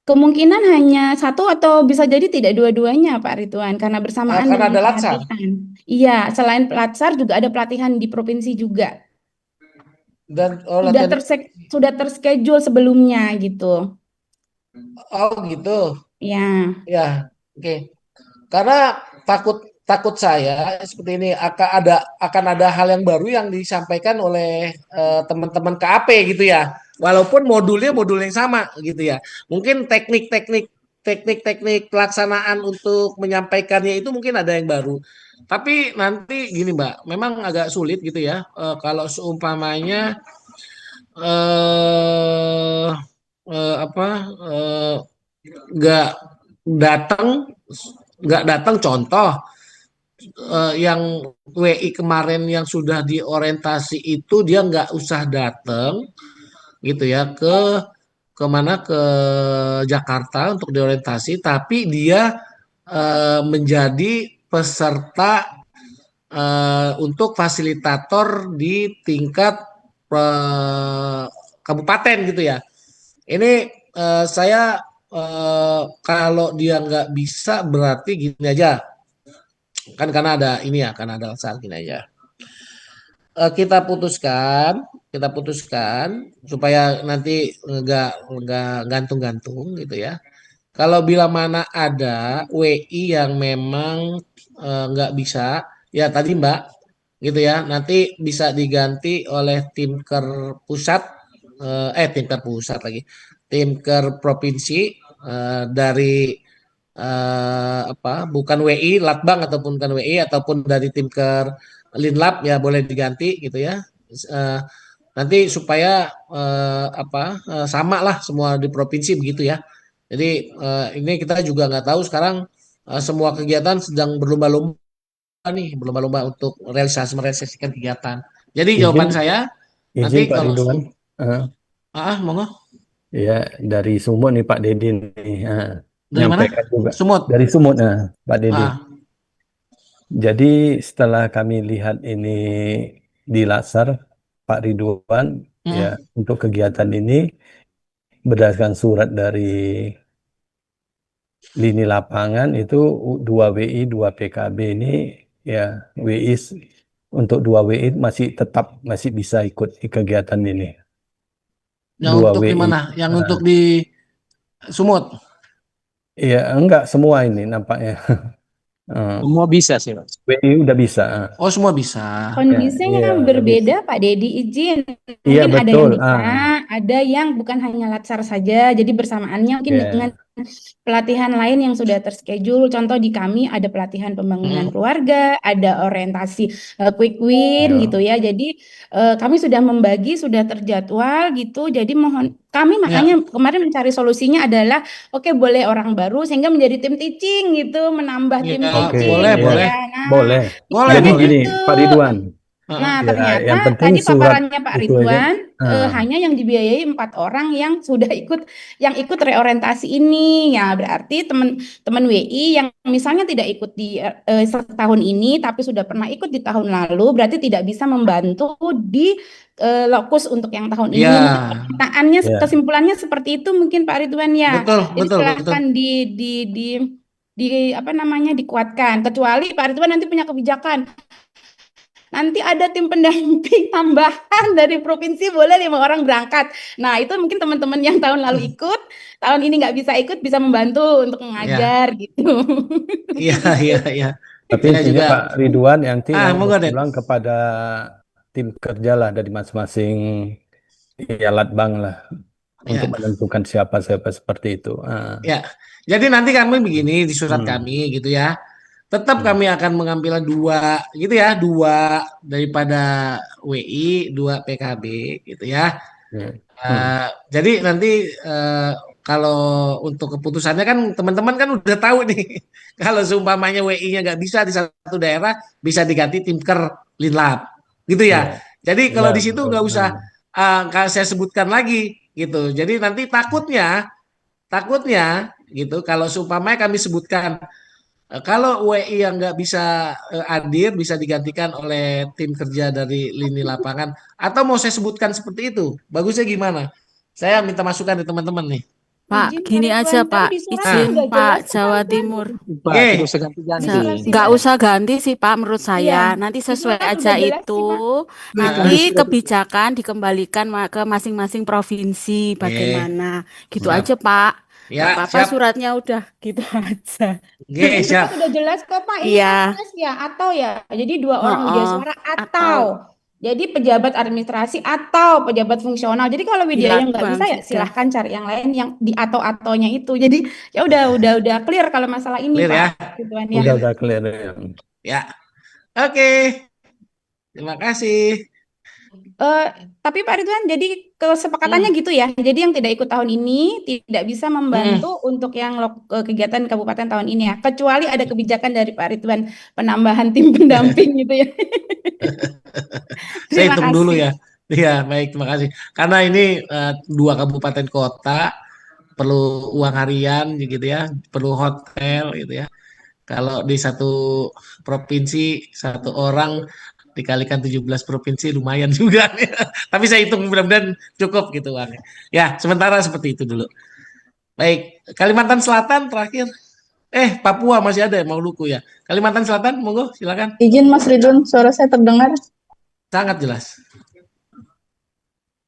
[SPEAKER 9] Kemungkinan hanya 1 atau bisa jadi tidak dua-duanya Pak Ridwan karena bersamaan
[SPEAKER 2] Karena
[SPEAKER 9] dengan
[SPEAKER 2] ada latsar.
[SPEAKER 9] pelatihan. Iya, selain latsar juga ada pelatihan di provinsi juga.
[SPEAKER 2] Dan
[SPEAKER 9] Sudah terschedule sebelumnya gitu.
[SPEAKER 2] oh gitu.
[SPEAKER 9] Ya.
[SPEAKER 2] Ya, oke. Karena takut saya seperti ini akan ada hal yang baru yang disampaikan oleh teman-teman KAP gitu ya. Walaupun modulnya modul yang sama gitu ya. Mungkin teknik-teknik pelaksanaan untuk menyampaikannya itu mungkin ada yang baru. Tapi nanti gini Mbak, memang agak sulit gitu ya. Kalau seumpamanya eh apa nggak datang nggak datang contoh yang WI kemarin yang sudah diorientasi itu dia nggak usah datang gitu ya ke mana ke Jakarta untuk diorientasi tapi dia menjadi peserta untuk fasilitator di tingkat kabupaten gitu ya. Ini saya kalau dia nggak bisa berarti gini aja. Kan karena ada ini ya, karena ada saat gini aja. Kita putuskan supaya nanti nggak gantung-gantung gitu ya. Kalau bila mana ada WI yang memang nggak bisa, ya tadi Mbak, gitu ya, nanti bisa diganti oleh timker pusat, timker pusat lagi, timker provinsi dari bukan WI, Latbang ataupun bukan WI ataupun dari timker Linlab ya boleh diganti gitu ya. Eh, Nanti supaya sama lah semua di provinsi begitu ya. Jadi ini kita juga nggak tahu sekarang semua kegiatan sedang berlomba-lomba nih, berlomba-lomba untuk merealisasikan kegiatan. Jadi
[SPEAKER 4] Izin,
[SPEAKER 2] jawaban saya
[SPEAKER 4] izin
[SPEAKER 2] nanti
[SPEAKER 4] Pak
[SPEAKER 2] kalau
[SPEAKER 4] Ridwan. Eh,
[SPEAKER 2] monggo
[SPEAKER 4] ya dari Sumut nih Pak Dedi nih.
[SPEAKER 2] dari mana?
[SPEAKER 4] Nyampaikan juga
[SPEAKER 2] Sumut.
[SPEAKER 4] dari Sumut, Pak Dedi.
[SPEAKER 2] Ah,
[SPEAKER 4] Jadi setelah kami lihat ini di Latsar, Pak Ridwan, ya untuk kegiatan ini berdasarkan surat dari lini lapangan itu 2 WI, 2 PKB ini ya WI untuk 2 WI masih bisa ikut kegiatan ini.
[SPEAKER 2] yang
[SPEAKER 4] 2
[SPEAKER 2] untuk di
[SPEAKER 4] WI.
[SPEAKER 2] mana? Yang untuk di Sumut.
[SPEAKER 4] Iya, enggak semua ini nampaknya.
[SPEAKER 6] Semua bisa sih, Mas.
[SPEAKER 4] WI udah bisa.
[SPEAKER 2] Oh, semua bisa.
[SPEAKER 9] Kondisinya
[SPEAKER 4] Iya, udah
[SPEAKER 9] berbeda
[SPEAKER 4] bisa.
[SPEAKER 9] Pak Dedi, izin.
[SPEAKER 4] Iya,
[SPEAKER 9] Mungkin ada yang
[SPEAKER 4] betul.
[SPEAKER 9] bisa, ada yang bukan hanya Latsar saja, jadi bersamaannya mungkin
[SPEAKER 4] Iya.
[SPEAKER 9] dengan pelatihan lain yang sudah terschedule. Contoh di kami ada pelatihan pembangunan keluarga, ada orientasi quick win
[SPEAKER 4] Iya.
[SPEAKER 9] gitu ya. Jadi kami sudah membagi, sudah terjadwal gitu. Jadi mohon kami makanya kemarin mencari solusinya adalah oke, boleh orang baru sehingga menjadi tim teaching gitu, menambah tim
[SPEAKER 2] Ya,
[SPEAKER 9] teaching
[SPEAKER 2] boleh,
[SPEAKER 9] gitu
[SPEAKER 2] boleh.
[SPEAKER 9] ya. Nah,
[SPEAKER 4] Boleh.
[SPEAKER 2] Boleh,
[SPEAKER 4] Jadi
[SPEAKER 2] boleh.
[SPEAKER 4] gini, Pak Ridwan.
[SPEAKER 9] Nah,
[SPEAKER 4] Ya, yang
[SPEAKER 9] ternyata
[SPEAKER 4] penting
[SPEAKER 9] tadi
[SPEAKER 4] surat
[SPEAKER 9] paparannya Pak
[SPEAKER 4] itu aja.
[SPEAKER 9] Ridwan hanya yang dibiayai 4 orang yang sudah ikut reorientasi ini. Ya, berarti teman-teman WI yang misalnya tidak ikut di setahun ini tapi sudah pernah ikut di tahun lalu, berarti tidak bisa membantu di lokus untuk yang tahun ini.
[SPEAKER 2] Ya.
[SPEAKER 9] Mungkin pertanyaannya
[SPEAKER 4] Ya.
[SPEAKER 9] kesimpulannya seperti itu mungkin Pak Ridwan ya.
[SPEAKER 2] Betul,
[SPEAKER 9] Jadi
[SPEAKER 2] betul,
[SPEAKER 9] silakan dikuatkan. Kecuali Pak Ridwan nanti punya kebijakan. Nanti ada tim pendamping tambahan dari provinsi, boleh 5 orang berangkat. Nah, itu mungkin teman-teman yang tahun lalu ikut, tahun ini nggak bisa ikut, bisa membantu untuk mengajar gitu.
[SPEAKER 2] Iya.
[SPEAKER 4] Tapi
[SPEAKER 2] Saya
[SPEAKER 4] intinya
[SPEAKER 2] juga.
[SPEAKER 4] Pak Ridwan nanti
[SPEAKER 2] Monggo, Det.
[SPEAKER 4] pulang kepada tim kerja lah dari masing-masing ya Latbang lah untuk menentukan siapa seperti itu.
[SPEAKER 2] Ya, jadi nanti kami begini di surat kami gitu ya. Tetap kami akan mengambil 2 gitu ya, 2 daripada WI, 2 PKB gitu ya. Jadi nanti kalau untuk keputusannya kan teman-teman kan udah tahu nih. Kalau seumpamanya WI-nya nggak bisa di satu daerah, bisa diganti timker Linlab gitu ya. Jadi kalau di situ nggak usah saya sebutkan lagi gitu. Jadi nanti takutnya gitu kalau seumpamanya kami sebutkan kalau WI yang nggak bisa hadir bisa digantikan oleh tim kerja dari lini lapangan atau mau saya sebutkan seperti itu, bagusnya gimana? Saya minta masukan dari teman-teman nih.
[SPEAKER 10] Pak, gini aja Pak, izin Pak Jawa Timur. Nggak usah ganti sih Pak menurut saya. Nanti sesuai aja itu. Nanti kebijakan dikembalikan ke masing-masing provinsi bagaimana. Gitu aja Pak.
[SPEAKER 2] Ya,
[SPEAKER 10] apa-apa suratnya udah gitu aja.
[SPEAKER 2] Siap.
[SPEAKER 9] Sudah jelas kok Pak. Ini ya atau ya. Jadi 2 orang widya suara atau jadi pejabat administrasi atau pejabat fungsional. Jadi kalau widya yang nggak bisa ya silahkan cari yang lain yang di atau-atonya itu. Jadi ya udah clear kalau masalah ini
[SPEAKER 2] clear,
[SPEAKER 9] Pak.
[SPEAKER 2] Ya.
[SPEAKER 4] Udah clear
[SPEAKER 2] ya. Oke. Terima kasih.
[SPEAKER 9] Tapi Pak Ridwan, jadi kesepakatannya gitu ya. Jadi yang tidak ikut tahun ini tidak bisa membantu untuk yang kegiatan kabupaten tahun ini ya. Kecuali ada kebijakan dari Pak Ridwan penambahan tim pendamping gitu ya.
[SPEAKER 2] Saya hitung dulu ya. Iya, baik, terima kasih. Karena ini 2 kabupaten kota perlu uang harian gitu ya, perlu hotel gitu ya. Kalau di satu provinsi 1 orang dikalikan 17 provinsi lumayan juga. Tapi saya hitung mudah-mudahan cukup gitu uangnya. Ya, sementara seperti itu dulu. Baik, Kalimantan Selatan terakhir. Papua masih ada ya Maluku ya. Kalimantan Selatan, monggo silakan.
[SPEAKER 11] Izin Mas Ridwan, suara saya terdengar.
[SPEAKER 2] Sangat jelas.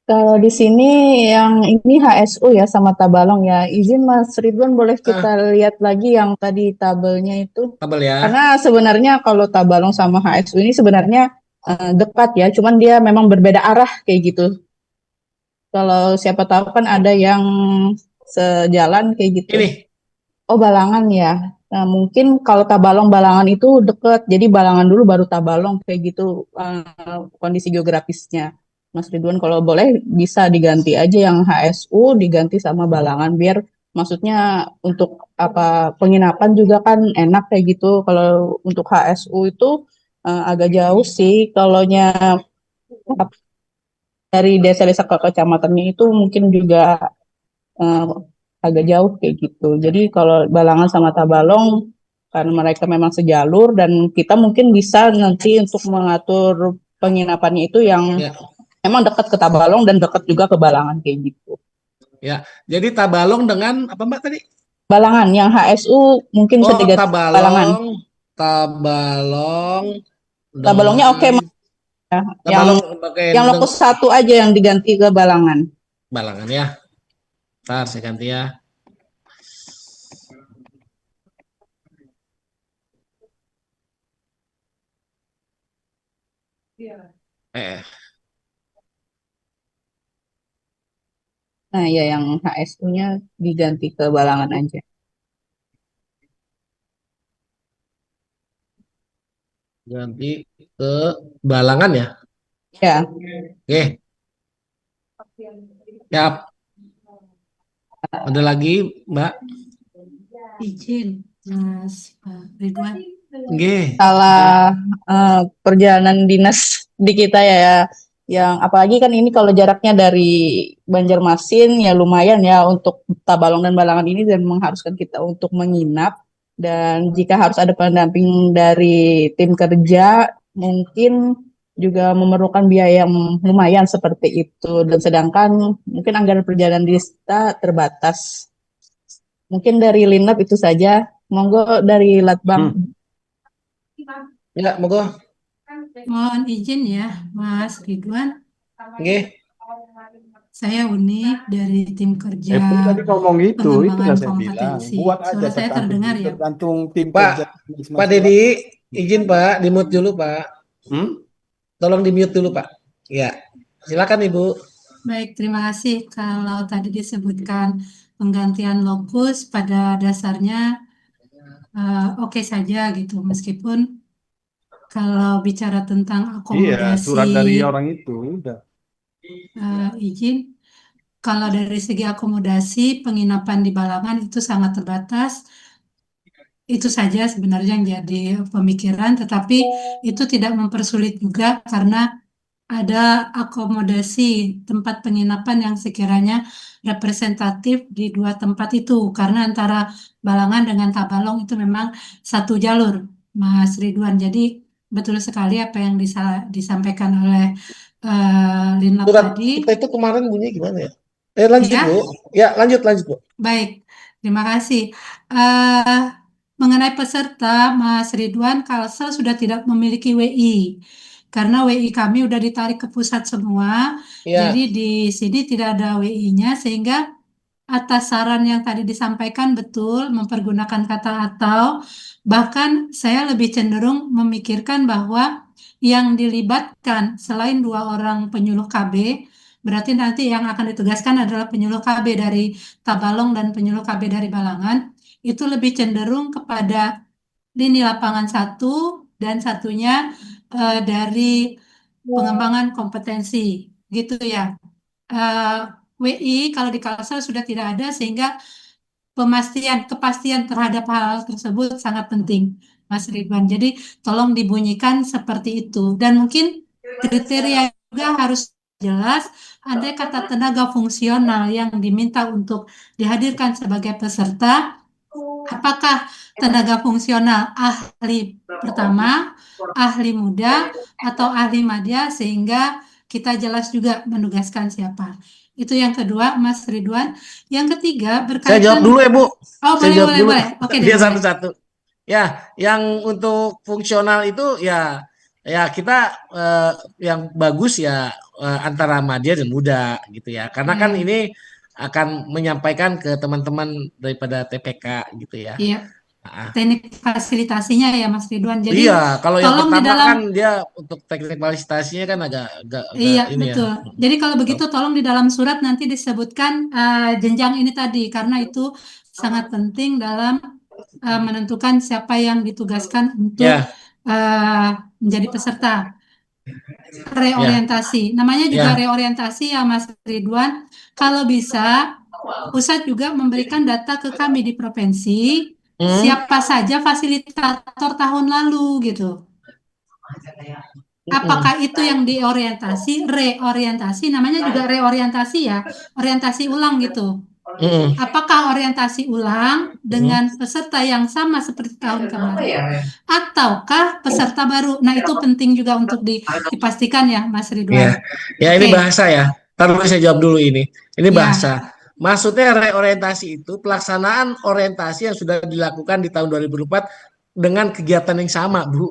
[SPEAKER 11] Kalau di sini yang ini HSU ya sama Tabalong ya. Izin Mas Ridwan, boleh kita lihat lagi yang tadi tabelnya itu?
[SPEAKER 2] Tabel ya.
[SPEAKER 11] Karena sebenarnya kalau Tabalong sama HSU ini sebenarnya dekat ya, cuman dia memang berbeda arah kayak gitu. Kalau siapa tahu kan ada yang sejalan kayak gitu.
[SPEAKER 2] Ini.
[SPEAKER 11] Oh, Balangan ya. Nah, mungkin kalau Tabalong Balangan itu deket, jadi Balangan dulu baru Tabalong kayak gitu kondisi geografisnya. Mas Ridwan kalau boleh bisa diganti aja yang HSU diganti sama Balangan biar maksudnya untuk apa penginapan juga kan enak kayak gitu. Kalau untuk HSU itu agak jauh sih. Kalaunya dari desa-desa ke kecamatannya itu mungkin juga agak jauh kayak gitu. Jadi kalau Balangan sama Tabalong karena mereka memang sejalur dan kita mungkin bisa nanti untuk mengatur penginapannya itu yang memang dekat ke Tabalong dan dekat juga ke Balangan kayak gitu.
[SPEAKER 2] Ya, jadi Tabalong dengan apa Mbak tadi?
[SPEAKER 11] Balangan, yang HSU mungkin bisa diganti Balangan. Tabalongnya oke, ya. Yang lokus satu aja yang diganti ke Balangan.
[SPEAKER 2] Balangan ya. Ntar saya ganti ya.
[SPEAKER 11] Nah ya yang HSU-nya diganti ke Balangan aja.
[SPEAKER 2] Ganti ke Balangan ya?
[SPEAKER 11] Ya.
[SPEAKER 2] Oke. Siap. Ada lagi, Mbak?
[SPEAKER 12] Izin, Mas Ridwan.
[SPEAKER 11] Salah perjalanan dinas di kita ya, yang apalagi kan ini kalau jaraknya dari Banjarmasin ya lumayan ya untuk Tabalong dan Balangan ini dan mengharuskan kita untuk menginap dan jika harus ada pendamping dari tim kerja mungkin juga memerlukan biaya yang lumayan seperti itu dan sedangkan mungkin anggaran perjalanan kita terbatas. Mungkin dari Linap itu saja. Monggo dari Latbang.
[SPEAKER 2] Ya, monggo.
[SPEAKER 12] Mohon izin ya, Mas Ridwan.
[SPEAKER 2] Oke.
[SPEAKER 12] Saya Uni dari tim kerja
[SPEAKER 4] tadi ngomong itu
[SPEAKER 12] pengembangan
[SPEAKER 4] saya bilang.
[SPEAKER 12] kompetensi.
[SPEAKER 4] Buat aja
[SPEAKER 12] Suara saya terdengar ya?
[SPEAKER 4] tergantung tim
[SPEAKER 2] Pak,
[SPEAKER 4] kerja.
[SPEAKER 2] Pak Dedi, izin Pak, di-mute dulu Pak. Tolong di-mute dulu Pak. Ya, silakan Ibu.
[SPEAKER 12] Baik, terima kasih. Kalau tadi disebutkan penggantian lokus pada dasarnya oke saja gitu, meskipun kalau bicara tentang akomodasi,
[SPEAKER 4] surat dari orang itu udah.
[SPEAKER 12] izin, kalau dari segi akomodasi penginapan di Balangan itu sangat terbatas. Itu saja sebenarnya yang jadi pemikiran, tetapi itu tidak mempersulit juga karena ada akomodasi tempat penginapan yang sekiranya representatif di dua tempat itu karena antara Balangan dengan Tabalong itu memang satu jalur, Mas Ridwan. Jadi betul sekali apa yang disampaikan oleh Linap tadi.
[SPEAKER 2] Kita itu kemarin bunyi gimana ya? Lanjut ya? Bu. Ya, lanjut Bu.
[SPEAKER 12] Baik, terima kasih. Mengenai peserta, Mas Ridwan, Kalsel sudah tidak memiliki WI. Karena WI kami udah ditarik ke pusat semua, jadi di sini tidak ada WI-nya, sehingga atas saran yang tadi disampaikan betul, mempergunakan kata atau, bahkan saya lebih cenderung memikirkan bahwa yang dilibatkan selain 2 orang penyuluh KB, berarti nanti yang akan ditugaskan adalah penyuluh KB dari Tabalong dan penyuluh KB dari Balangan, itu lebih cenderung kepada lini lapangan 1 dan satunya dari pengembangan kompetensi gitu ya. WI kalau di Kalsel sudah tidak ada sehingga kepastian terhadap hal tersebut sangat penting, Mas Ridwan. Jadi tolong dibunyikan seperti itu dan mungkin kriteria juga harus jelas. Ada kata tenaga fungsional yang diminta untuk dihadirkan sebagai peserta. Apakah tenaga fungsional ahli pertama, ahli muda, atau ahli madya, sehingga kita jelas juga menugaskan siapa. Itu yang kedua, Mas Ridwan. Yang ketiga
[SPEAKER 2] Saya jawab
[SPEAKER 12] berkaitan.
[SPEAKER 2] dulu ya, Bu.
[SPEAKER 12] Oh,
[SPEAKER 2] Saya
[SPEAKER 12] boleh,
[SPEAKER 2] jawab
[SPEAKER 12] boleh,
[SPEAKER 2] dulu.
[SPEAKER 12] boleh. Oke deh,
[SPEAKER 2] Dia
[SPEAKER 12] boleh.
[SPEAKER 2] satu-satu. Ya, yang untuk fungsional itu ya kita yang bagus ya antara Madya dan Muda gitu ya. Karena kan ini akan menyampaikan ke teman-teman daripada TPK gitu ya.
[SPEAKER 12] Iya,
[SPEAKER 2] Nah,
[SPEAKER 12] teknik fasilitasinya ya Mas Ridwan. Jadi
[SPEAKER 2] iya, kalau yang
[SPEAKER 12] tolong di
[SPEAKER 2] pertama
[SPEAKER 12] dalam
[SPEAKER 2] kan dia untuk teknik fasilitasinya kan agak
[SPEAKER 12] Iya,
[SPEAKER 2] ini ya.
[SPEAKER 12] betul. Jadi kalau begitu tolong di dalam surat nanti disebutkan jenjang ini tadi karena itu sangat penting dalam menentukan siapa yang ditugaskan untuk
[SPEAKER 2] Ya,
[SPEAKER 12] menjadi peserta
[SPEAKER 2] ya,
[SPEAKER 12] reorientasi. Namanya juga
[SPEAKER 2] ya.
[SPEAKER 12] reorientasi ya Mas Ridwan. Kalau bisa pusat juga memberikan data ke kami di provinsi siapa saja fasilitator tahun lalu gitu. Apakah itu yang diorientasi, reorientasi, namanya juga reorientasi ya, orientasi ulang gitu. Apakah orientasi ulang dengan peserta yang sama seperti tahun kemarin, ataukah peserta baru? Nah itu penting juga untuk dipastikan ya, Mas Ridwan.
[SPEAKER 2] Ya ini
[SPEAKER 12] Oke.
[SPEAKER 2] bahasa ya. Ntar dulu saya jawab dulu ini. Ini
[SPEAKER 12] Ya.
[SPEAKER 2] bahasa. Maksudnya reorientasi itu pelaksanaan orientasi yang sudah dilakukan di tahun 2024 dengan kegiatan yang sama, Bu.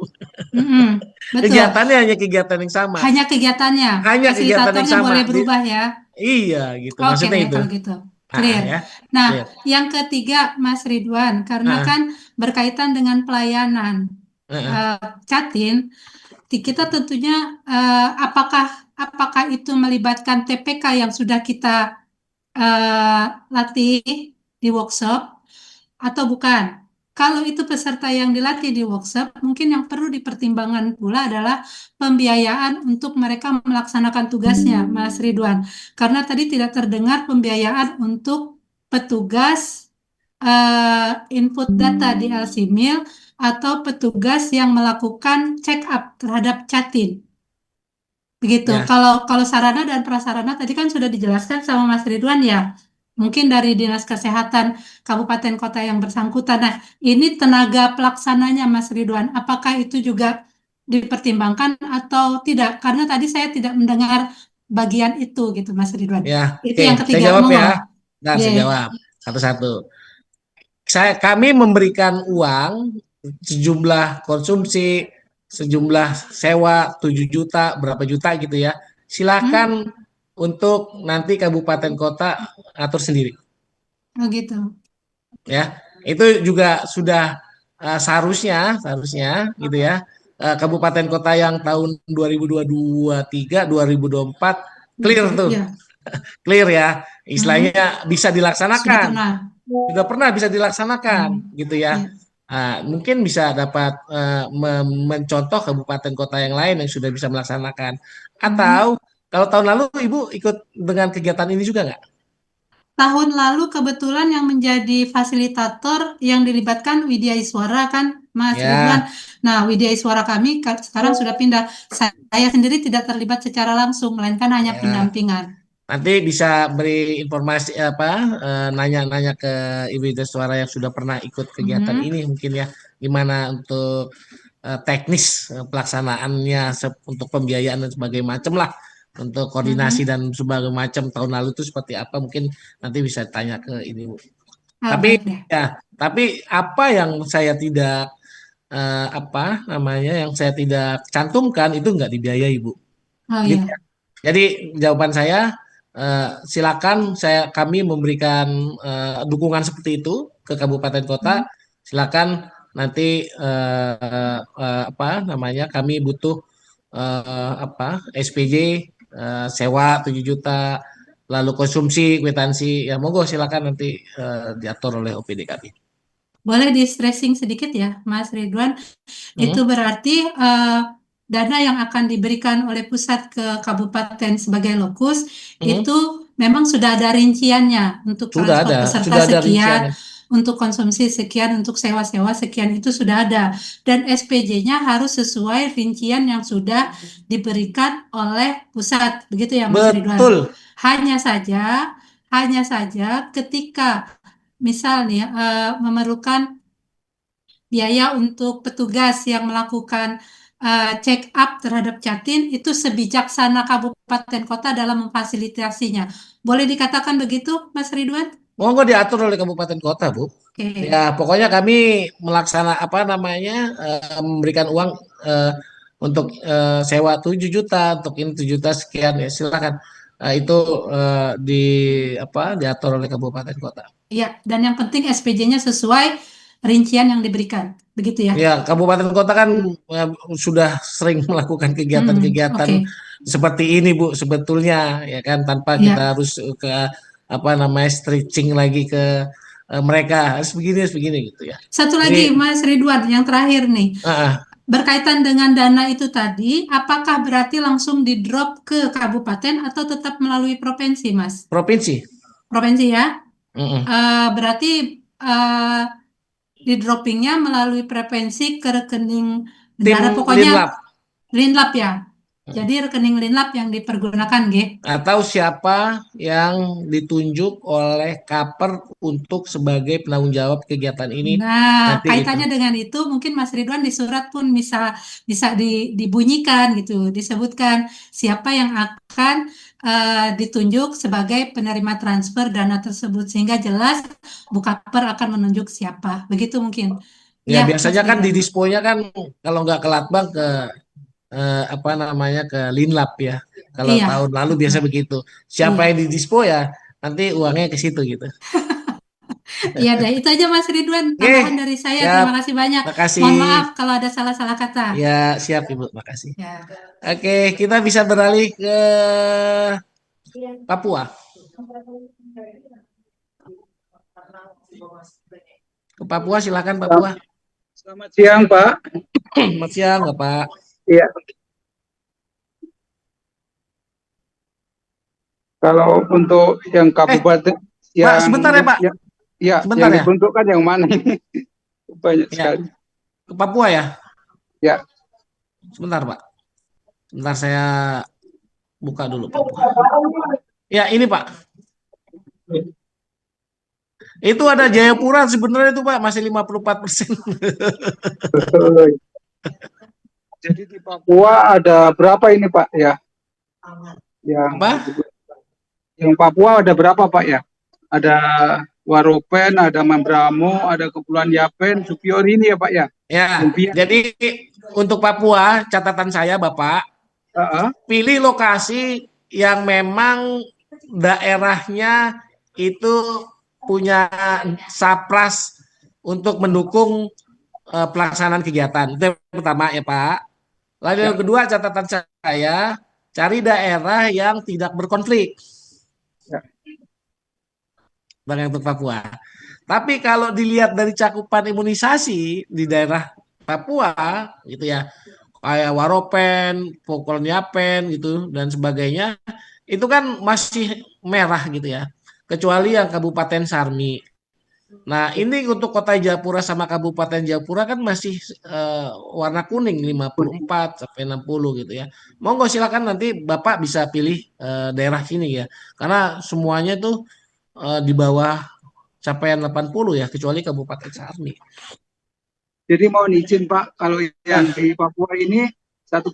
[SPEAKER 12] Betul.
[SPEAKER 2] Kegiatannya hanya kegiatan yang sama.
[SPEAKER 12] Hanya kegiatannya.
[SPEAKER 2] Hanya kegiatan yang
[SPEAKER 12] Fasilitatornya
[SPEAKER 2] sama.
[SPEAKER 12] boleh berubah ya.
[SPEAKER 2] Iya, gitu.
[SPEAKER 12] Oke
[SPEAKER 2] Maksudnya
[SPEAKER 12] deh
[SPEAKER 2] itu.
[SPEAKER 12] kalau gitu. Clear.
[SPEAKER 2] Ya.
[SPEAKER 12] Nah,
[SPEAKER 2] Clear.
[SPEAKER 12] yang ketiga Mas Ridwan, karena kan berkaitan dengan pelayanan Catin, kita tentunya apakah itu melibatkan TPK yang sudah kita latih di workshop atau bukan? Kalau itu peserta yang dilatih di workshop, mungkin yang perlu dipertimbangkan pula adalah pembiayaan untuk mereka melaksanakan tugasnya, Mas Ridwan. Karena tadi tidak terdengar pembiayaan untuk petugas input data di LCMIL atau petugas yang melakukan check up terhadap Catin. Begitu.
[SPEAKER 2] Ya.
[SPEAKER 12] Kalau sarana dan prasarana tadi kan sudah dijelaskan sama Mas Ridwan ya. Mungkin dari Dinas Kesehatan Kabupaten Kota yang bersangkutan. Nah, ini tenaga pelaksananya Mas Ridwan. Apakah itu juga dipertimbangkan atau tidak? Karena tadi saya tidak mendengar bagian itu gitu Mas Ridwan.
[SPEAKER 2] Ya,
[SPEAKER 12] Itu
[SPEAKER 2] oke.
[SPEAKER 12] yang
[SPEAKER 2] Saya
[SPEAKER 12] ketiga.
[SPEAKER 2] jawab
[SPEAKER 12] Monggo.
[SPEAKER 2] ya. Nah, saya
[SPEAKER 12] Ye.
[SPEAKER 2] jawab satu-satu. Kami memberikan uang sejumlah konsumsi, sejumlah sewa 7 juta, berapa juta gitu ya. Silakan untuk nanti kabupaten kota atur sendiri.
[SPEAKER 12] Oh gitu.
[SPEAKER 2] Ya, itu juga sudah seharusnya gitu ya. Kabupaten kota yang tahun 2023, 2024 clear tuh.
[SPEAKER 12] Ya.
[SPEAKER 2] Clear ya. Istilahnya bisa dilaksanakan. Sudah pernah bisa dilaksanakan gitu ya. Mungkin bisa dapat mencontoh kabupaten kota yang lain yang sudah bisa melaksanakan. Atau kalau tahun lalu Ibu ikut dengan kegiatan ini juga nggak?
[SPEAKER 12] Tahun lalu kebetulan yang menjadi fasilitator yang dilibatkan Widya Iswara kan Mas Ridwan. Nah, Widya Iswara kami sekarang sudah pindah. Saya sendiri tidak terlibat secara langsung, melainkan hanya pendampingan.
[SPEAKER 2] Nanti bisa beri informasi nanya-nanya ke Ibu Widya Iswara yang sudah pernah ikut kegiatan ini mungkin ya, gimana untuk teknis pelaksanaannya untuk pembiayaan dan sebagainya macam lah. Untuk koordinasi dan sebagainya macam tahun lalu itu seperti apa mungkin nanti bisa tanya ke ini Bu. Tapi apa yang saya tidak yang saya tidak cantumkan itu nggak dibiayai Bu. Gitu ya. Jadi jawaban saya silakan kami memberikan dukungan seperti itu ke kabupaten kota. Silakan nanti kami butuh SPJ sewa 7 juta, lalu konsumsi, kwitansi, ya monggo silakan nanti diatur oleh OPD kami.
[SPEAKER 12] Boleh di stressing sedikit ya, Mas Ridwan. Itu berarti dana yang akan diberikan oleh pusat ke kabupaten sebagai lokus itu memang sudah ada rinciannya untuk transport peserta sekian, untuk konsumsi sekian, untuk sewa-sewa sekian itu sudah ada. Dan SPJ-nya harus sesuai rincian yang sudah diberikan oleh pusat. Begitu ya Mas Ridwan?
[SPEAKER 2] Betul.
[SPEAKER 12] Hanya saja ketika misalnya memerlukan biaya untuk petugas yang melakukan check up terhadap Jatim itu sebijaksana kabupaten kota dalam memfasilitasinya. Boleh dikatakan begitu, Mas Ridwan?
[SPEAKER 2] Monggo diatur oleh kabupaten kota, Bu.
[SPEAKER 12] Oke.
[SPEAKER 2] Ya, pokoknya kami melaksana memberikan uang untuk sewa 7 juta, untuk ini 7 juta sekian ya, silakan. Itu diatur oleh kabupaten kota.
[SPEAKER 12] Iya, dan yang penting SPJ-nya sesuai rincian yang diberikan, begitu ya?
[SPEAKER 2] Ya, kabupaten kota kan sudah sering melakukan kegiatan-kegiatan seperti ini, Bu, sebetulnya ya kan, tanpa kita harus ke stretching lagi ke mereka harus begini gitu ya.
[SPEAKER 12] Satu lagi, Mas Ridwan, yang terakhir nih. Berkaitan dengan dana itu tadi, apakah berarti langsung di drop ke kabupaten atau tetap melalui provinsi, Mas?
[SPEAKER 2] Provinsi.
[SPEAKER 12] Provinsi ya? Berarti di droppingnya melalui provinsi ke rekening negara, pokoknya Linlap ya. Jadi rekening Linlap yang dipergunakan, G.
[SPEAKER 2] Atau siapa yang ditunjuk oleh Kaper untuk sebagai penanggung jawab kegiatan ini.
[SPEAKER 12] Nah, kaitannya dengan itu mungkin Mas Ridwan di surat pun bisa dibunyikan gitu, disebutkan siapa yang akan ditunjuk sebagai penerima transfer dana tersebut, sehingga jelas Bukaper akan menunjuk siapa. Begitu mungkin.
[SPEAKER 2] Ya, biasanya kan di disponya kan kalau nggak ke Latbang ke ke Linlap ya. Kalau tahun lalu biasa begitu. Siapa yang di dispo ya nanti uangnya ke situ gitu.
[SPEAKER 12] Iya deh, itu aja Mas Ridwan tambahan dari saya. Terima kasih banyak. Mohon maaf kalau ada salah-salah kata.
[SPEAKER 2] Ya, siap Ibu, makasih. Ya. Oke, kita bisa beralih ke Papua. Ke Papua, silakan Papua.
[SPEAKER 13] Selamat siang, Pak.
[SPEAKER 2] Selamat siang, Bapak.
[SPEAKER 13] Iya. Kalau untuk yang kabupaten
[SPEAKER 2] Pak, sebentar ya, Pak.
[SPEAKER 13] Ya,
[SPEAKER 2] sebentar
[SPEAKER 13] yang dibentukkan yang mana ini? Banyak sekali.
[SPEAKER 2] Ke Papua ya?
[SPEAKER 13] Ya.
[SPEAKER 2] Sebentar, Pak. Sebentar saya buka dulu Papua. Ya, ini Pak. Itu ada Jayapura sebenarnya itu Pak, masih 54%.
[SPEAKER 13] Jadi di Papua ada berapa ini Pak ya? Yang Papua ada berapa Pak ya? Ada Waropen, ada Membramo, ada Kepulauan Yapen, Supior ini ya Pak ya?
[SPEAKER 2] Ya, jadi untuk Papua catatan saya Bapak, pilih lokasi yang memang daerahnya itu punya sapras untuk mendukung pelaksanaan kegiatan. Itu yang pertama ya Pak. Lalu yang kedua catatan saya, cari daerah yang tidak berkonflik. Bang, untuk Papua. Tapi kalau dilihat dari cakupan imunisasi di daerah Papua gitu ya, kayak Waropen, Kepulauan Yapen gitu dan sebagainya, itu kan masih merah gitu ya. Kecuali yang Kabupaten Sarmi. Nah, ini untuk Kota Jayapura sama Kabupaten Jayapura kan masih warna kuning 54 sampai 60 gitu ya. Monggo silakan nanti Bapak bisa pilih daerah sini ya. Karena semuanya tuh di bawah capaian 80 ya, kecuali Kabupaten Sarmi.
[SPEAKER 13] Jadi mohon izin Pak, kalau yang di Papua ini satu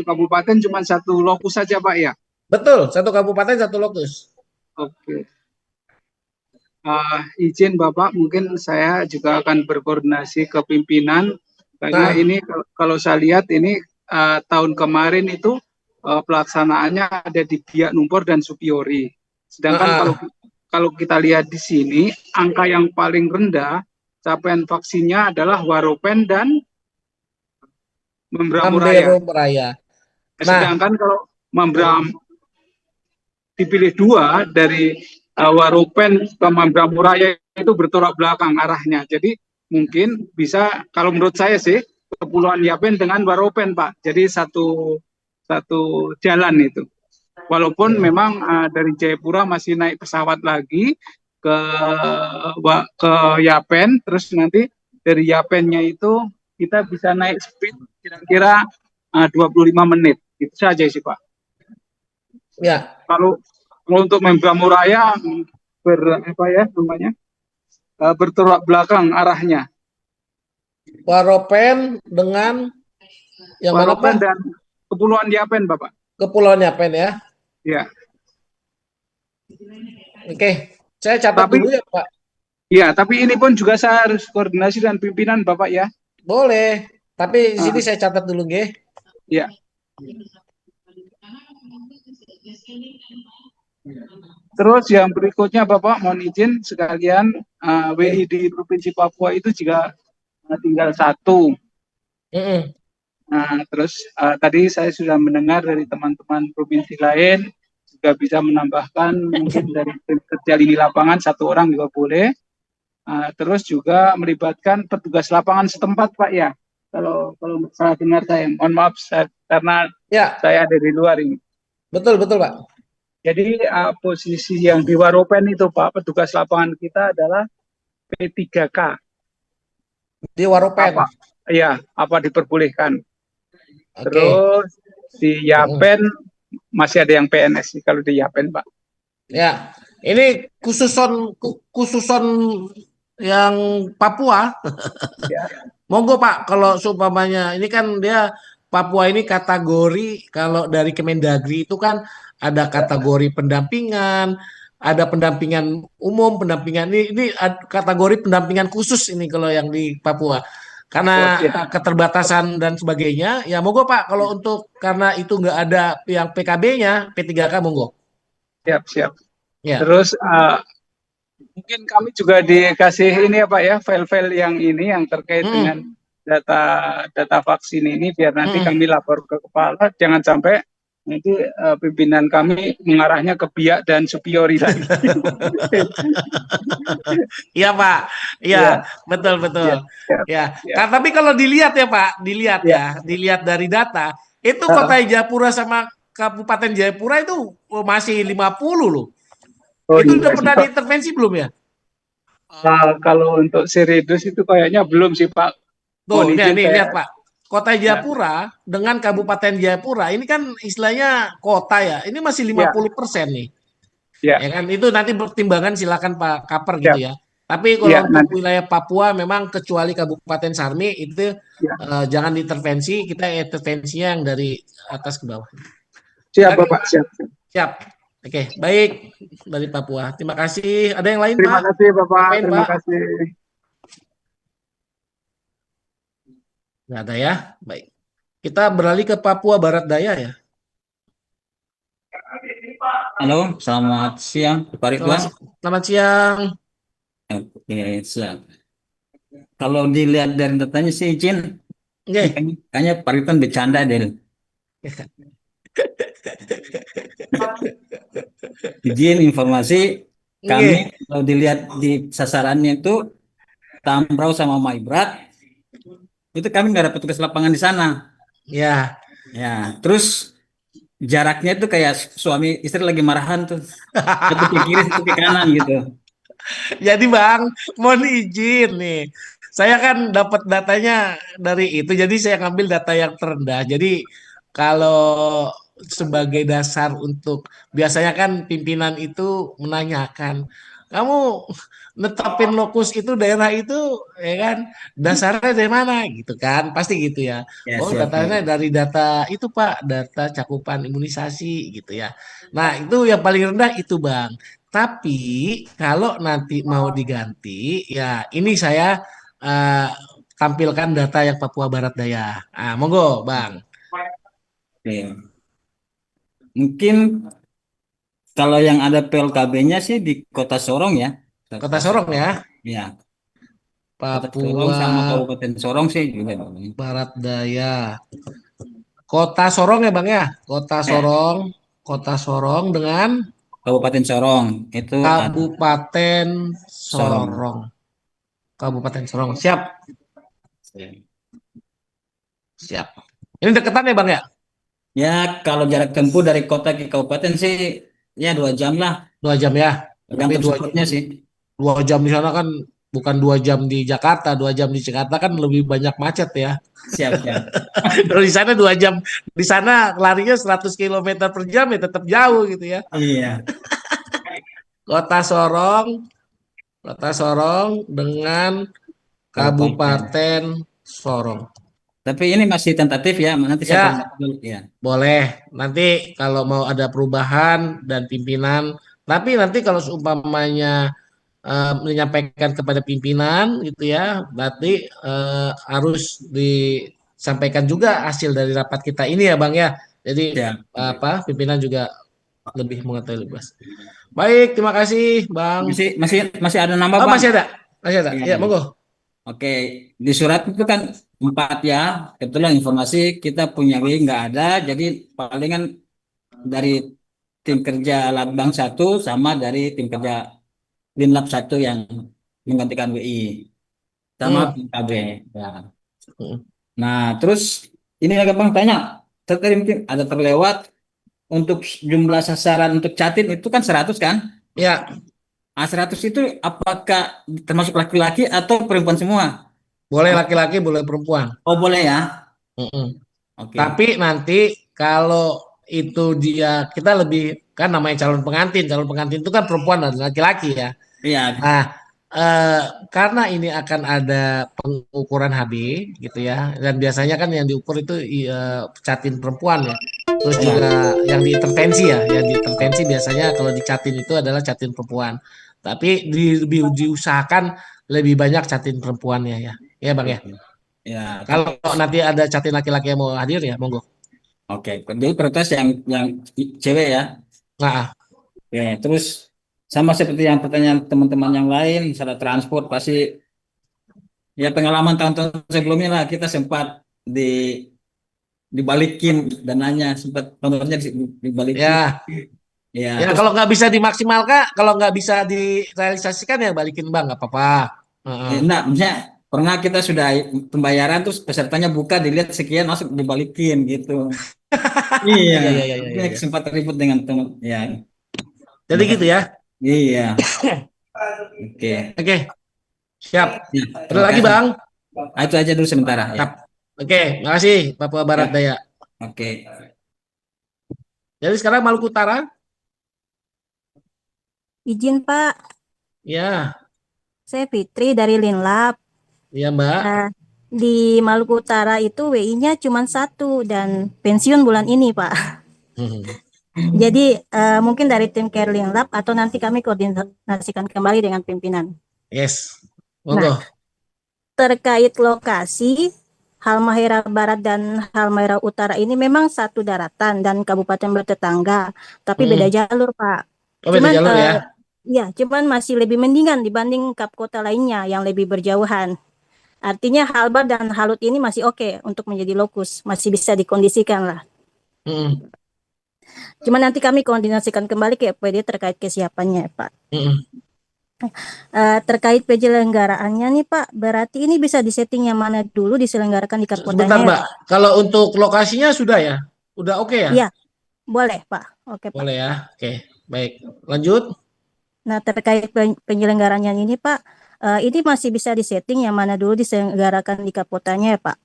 [SPEAKER 13] kabupaten cuma satu lokus saja Pak ya?
[SPEAKER 2] Betul, satu kabupaten satu lokus.
[SPEAKER 13] Oke. Izin Bapak, mungkin saya juga akan berkoordinasi ke pimpinan karena ini kalau saya lihat ini tahun kemarin itu pelaksanaannya ada di Biak Numfor dan Supiori. Sedangkan kalau kita lihat di sini angka yang paling rendah capaian vaksinnya adalah Waropen dan Membramo
[SPEAKER 2] Raya.
[SPEAKER 13] Sedangkan kalau Membramo dipilih dua dari Waropen ke Membramo Raya itu bertolak belakang arahnya. Jadi mungkin bisa, kalau menurut saya sih, Kepulauan Yapen dengan Waropen Pak. Jadi satu jalan itu. Walaupun memang dari Jayapura masih naik pesawat lagi ke Yapen, terus nanti dari Yapennya itu kita bisa naik speed kira-kira 25 menit. Itu saja sih Pak.
[SPEAKER 2] Ya.
[SPEAKER 13] Kalau untuk Membramo Raya bertolak belakang arahnya.
[SPEAKER 2] Waropen dengan Yang mana Pak?
[SPEAKER 13] Waropen dan Kepulauan Yapen, Bapak.
[SPEAKER 2] Kepulauan Yapen ya.
[SPEAKER 13] Ya.
[SPEAKER 2] Oke, saya catat dulu ya Pak.
[SPEAKER 13] Ya, tapi ini pun juga saya harus koordinasi dengan pimpinan Bapak ya.
[SPEAKER 2] Boleh, tapi di sini saya catat dulu, nggih.
[SPEAKER 13] Ya. Terus yang berikutnya Bapak mohon izin sekalian WI di Provinsi Papua itu juga tinggal 1. Nah, terus tadi saya sudah mendengar dari teman-teman provinsi lain juga bisa menambahkan mungkin dari kerja lini lapangan 1 orang juga boleh. Terus juga melibatkan petugas lapangan setempat Pak ya. Kalau salah dengar saya, mohon maaf karena saya ada di luar ini.
[SPEAKER 2] Betul Pak.
[SPEAKER 13] Jadi posisi yang di Waropen itu Pak, petugas lapangan kita adalah P3K.
[SPEAKER 2] Di Waropen?
[SPEAKER 13] Apa diperbolehkan. Terus di Yapen masih ada yang PNS sih kalau di Yapen Pak.
[SPEAKER 2] Ya, ini khususon yang Papua. Monggo Pak, kalau seumpamanya ini kan dia Papua ini kategori kalau dari Kemendagri itu kan ada kategori pendampingan, ada pendampingan umum, pendampingan ini kategori pendampingan khusus ini kalau yang di Papua. Karena keterbatasan dan sebagainya, ya monggo Pak kalau untuk karena itu nggak ada yang PKB-nya, P3K monggo.
[SPEAKER 13] Siap.
[SPEAKER 2] Ya.
[SPEAKER 13] Terus mungkin kami juga dikasih ini ya Pak ya, file-file yang ini yang terkait dengan data vaksin ini biar nanti kami lapor ke kepala, jangan sampai nanti pimpinan kami mengarahnya ke biak dan supiori lagi.
[SPEAKER 2] Iya Pak, iya betul. Ya. Tapi kalau dilihat ya Pak, dilihat dari data itu Kota Jayapura sama Kabupaten Jayapura itu masih 50 loh. Itu udah pernah diintervensi belum ya?
[SPEAKER 13] Kalau untuk Siridus itu kayaknya belum sih Pak.
[SPEAKER 2] Tuh, nih lihat Pak. Kota Jayapura dengan Kabupaten Jayapura ini kan istilahnya kota ya. Ini masih 50% nih. Ya kan itu nanti pertimbangan silakan Pak Kaper gitu ya. Tapi kalau untuk wilayah Papua memang kecuali Kabupaten Sarmi itu jangan diintervensi, kita intervensinya yang dari atas ke bawah.
[SPEAKER 13] Siap Bapak, siap.
[SPEAKER 2] Oke, baik dari Papua. Terima kasih. Ada yang lain Pak?
[SPEAKER 13] Terima kasih Bapak. Terima kasih.
[SPEAKER 2] Nggak ada ya? Baik. Kita beralih ke Papua Barat Daya ya.
[SPEAKER 14] Halo, selamat siang Pak Ridwan.
[SPEAKER 2] Selamat siang.
[SPEAKER 14] Oke, siap. Kalau dilihat dari datanya sih izin, kayaknya Pak Ridwan bercanda deh. Izin informasi kami kalau dilihat di sasarannya itu Tambrau sama Maibrat. Itu kami nggak ada petugas lapangan di sana.
[SPEAKER 2] Ya.
[SPEAKER 14] Terus jaraknya itu kayak suami istri lagi marahan tuh. Satu ke kiri, satu ke kanan gitu.
[SPEAKER 2] Jadi Bang, mohon izin nih. Saya kan dapat datanya dari itu, jadi saya ngambil data yang terendah. Jadi kalau sebagai dasar untuk biasanya kan pimpinan itu menanyakan, kamu netapin lokus itu daerah itu ya kan dasarnya dari mana gitu kan pasti gitu ya. Datanya dari data itu Pak, data cakupan imunisasi gitu ya. Nah itu yang paling rendah itu Bang. Tapi kalau nanti mau diganti ya ini saya tampilkan data yang Papua Barat Daya. Monggo Bang.
[SPEAKER 14] Mungkin kalau yang ada PLKB-nya sih di Kota Sorong ya.
[SPEAKER 2] Kota Sorong ya?
[SPEAKER 14] Iya.
[SPEAKER 2] Papua
[SPEAKER 14] Sorong sama Kabupaten Sorong sih juga.
[SPEAKER 2] Barat Daya. Kota Sorong ya Bang ya? Kota Sorong dengan
[SPEAKER 14] Kabupaten Sorong itu
[SPEAKER 2] Kabupaten Sorong. Kabupaten Sorong. Siap. Ini deketan ya Bang ya?
[SPEAKER 14] Ya kalau jarak tempuh dari kota ke kabupaten sih ya 2 jam lah.
[SPEAKER 2] 2 jam ya.
[SPEAKER 14] Tapi 2 jamnya sih.
[SPEAKER 2] 2 jam di sana kan bukan 2 jam di Jakarta, 2 jam di Jakarta kan lebih banyak macet ya.
[SPEAKER 14] Siap.
[SPEAKER 2] Kalau di sana 2 jam, di sana larinya 100 km per jam ya tetap jauh gitu ya.
[SPEAKER 14] Iya.
[SPEAKER 2] Kota Sorong dengan Kabupaten Sorong.
[SPEAKER 14] Tapi ini masih tentatif ya, nanti saya
[SPEAKER 2] Ya,
[SPEAKER 14] koordinasi dulu ya.
[SPEAKER 2] boleh. Nanti kalau mau ada perubahan dan pimpinan, tapi nanti kalau seumpamanya menyampaikan kepada pimpinan gitu ya, berarti harus disampaikan juga hasil dari rapat kita ini ya Bang ya. Jadi
[SPEAKER 14] Ya.
[SPEAKER 2] pimpinan juga lebih mengetahui lebih luas. Baik, terima kasih Bang.
[SPEAKER 14] Masih ada nambah,
[SPEAKER 2] Oh,
[SPEAKER 14] Bang?
[SPEAKER 2] masih ada. Masih ada. Ya, monggo.
[SPEAKER 14] Oke, di surat itu kan 4 ya. Kebetulan informasi kita punya WI nggak ada, jadi palingan dari tim kerja Labang 1 sama dari tim kerja Linlab 1 yang menggantikan WI sama PKB ya. Nah, terus ini agak Bang tanya, tadi mungkin ada terlewat untuk jumlah sasaran untuk Catin itu kan 100 kan?
[SPEAKER 2] Ya.
[SPEAKER 14] 100 itu apakah termasuk laki-laki atau perempuan semua?
[SPEAKER 2] Boleh laki-laki, boleh perempuan.
[SPEAKER 14] Oh, boleh ya. Oke.
[SPEAKER 2] Tapi nanti kalau itu kita lebih kan namanya calon pengantin itu kan perempuan dan laki-laki ya.
[SPEAKER 14] Iya.
[SPEAKER 2] Nah, karena ini akan ada pengukuran HB gitu ya, dan biasanya kan yang diukur itu Catin perempuan ya. Terus juga yang diintervensi ya, biasanya kalau di Catin itu adalah Catin perempuan. Tapi diusahakan lebih banyak Catin perempuannya ya. Ya Bang ya.
[SPEAKER 14] Ya.
[SPEAKER 2] Kalau nanti ada Catin laki-laki yang mau hadir ya monggo.
[SPEAKER 14] Oke, jadi prioritas yang cewek ya.
[SPEAKER 2] Nah.
[SPEAKER 14] Oke, terus sama seperti yang pertanyaan teman-teman yang lain, misalnya transport pasti ya pengalaman tahun-tahun sebelumnya lah kita sempat dibalikin dananya, sempat contohnya dibalikin.
[SPEAKER 2] Ya.
[SPEAKER 14] Ya,
[SPEAKER 2] ya kalau nggak bisa dimaksimalkan, kalau nggak bisa direalisasikan ya balikin Bang, nggak apa-apa.
[SPEAKER 14] Enggak, misalnya pernah kita sudah pembayaran terus pesertanya buka dilihat sekian langsung dibalikin gitu. Iya,
[SPEAKER 2] ya.
[SPEAKER 14] Sempat ribut dengan teman ya.
[SPEAKER 2] Jadi gitu ya.
[SPEAKER 14] Iya.
[SPEAKER 2] Oke. Siap. Ada lagi Bang?
[SPEAKER 14] Itu aja dulu sementara ya.
[SPEAKER 2] Oke, makasih Papua Barat Daya.
[SPEAKER 14] Oke.
[SPEAKER 2] Jadi sekarang Maluku Utara.
[SPEAKER 15] Izin Pak.
[SPEAKER 2] Ya.
[SPEAKER 15] Saya Fitri dari Linlab.
[SPEAKER 2] Iya Mbak.
[SPEAKER 15] Di Maluku Utara itu WI-nya cuma 1 dan pensiun bulan ini Pak. Jadi mungkin dari tim Care Linlab atau nanti kami koordinasikan kembali dengan pimpinan.
[SPEAKER 2] Yes. Monggo.
[SPEAKER 15] Nah, terkait lokasi Halmahera Barat dan Halmahera Utara ini memang satu daratan dan kabupaten bertetangga, tapi beda jalur Pak.
[SPEAKER 2] Oh, beda jalur ya?
[SPEAKER 15] Ya, cuman masih lebih mendingan dibanding kap kota lainnya yang lebih berjauhan. Artinya Halbar dan Halut ini masih oke untuk menjadi lokus, masih bisa dikondisikan lah. Cuma nanti kami koordinasikan kembali ke FPD terkait kesiapannya Pak. Terkait penyelenggaraannya nih Pak, berarti ini bisa disetting yang mana dulu diselenggarakan di kap kotanya.
[SPEAKER 2] Bentar Mbak, kalau untuk lokasinya sudah ya? Udah oke ya?
[SPEAKER 15] Iya, boleh Pak. Oke Pak.
[SPEAKER 2] Boleh ya, oke. Baik, lanjut.
[SPEAKER 15] Nah, terkait penyelenggaranya ini Pak, ini masih bisa disetting yang mana dulu diselenggarakan di kap kotanya ya Pak?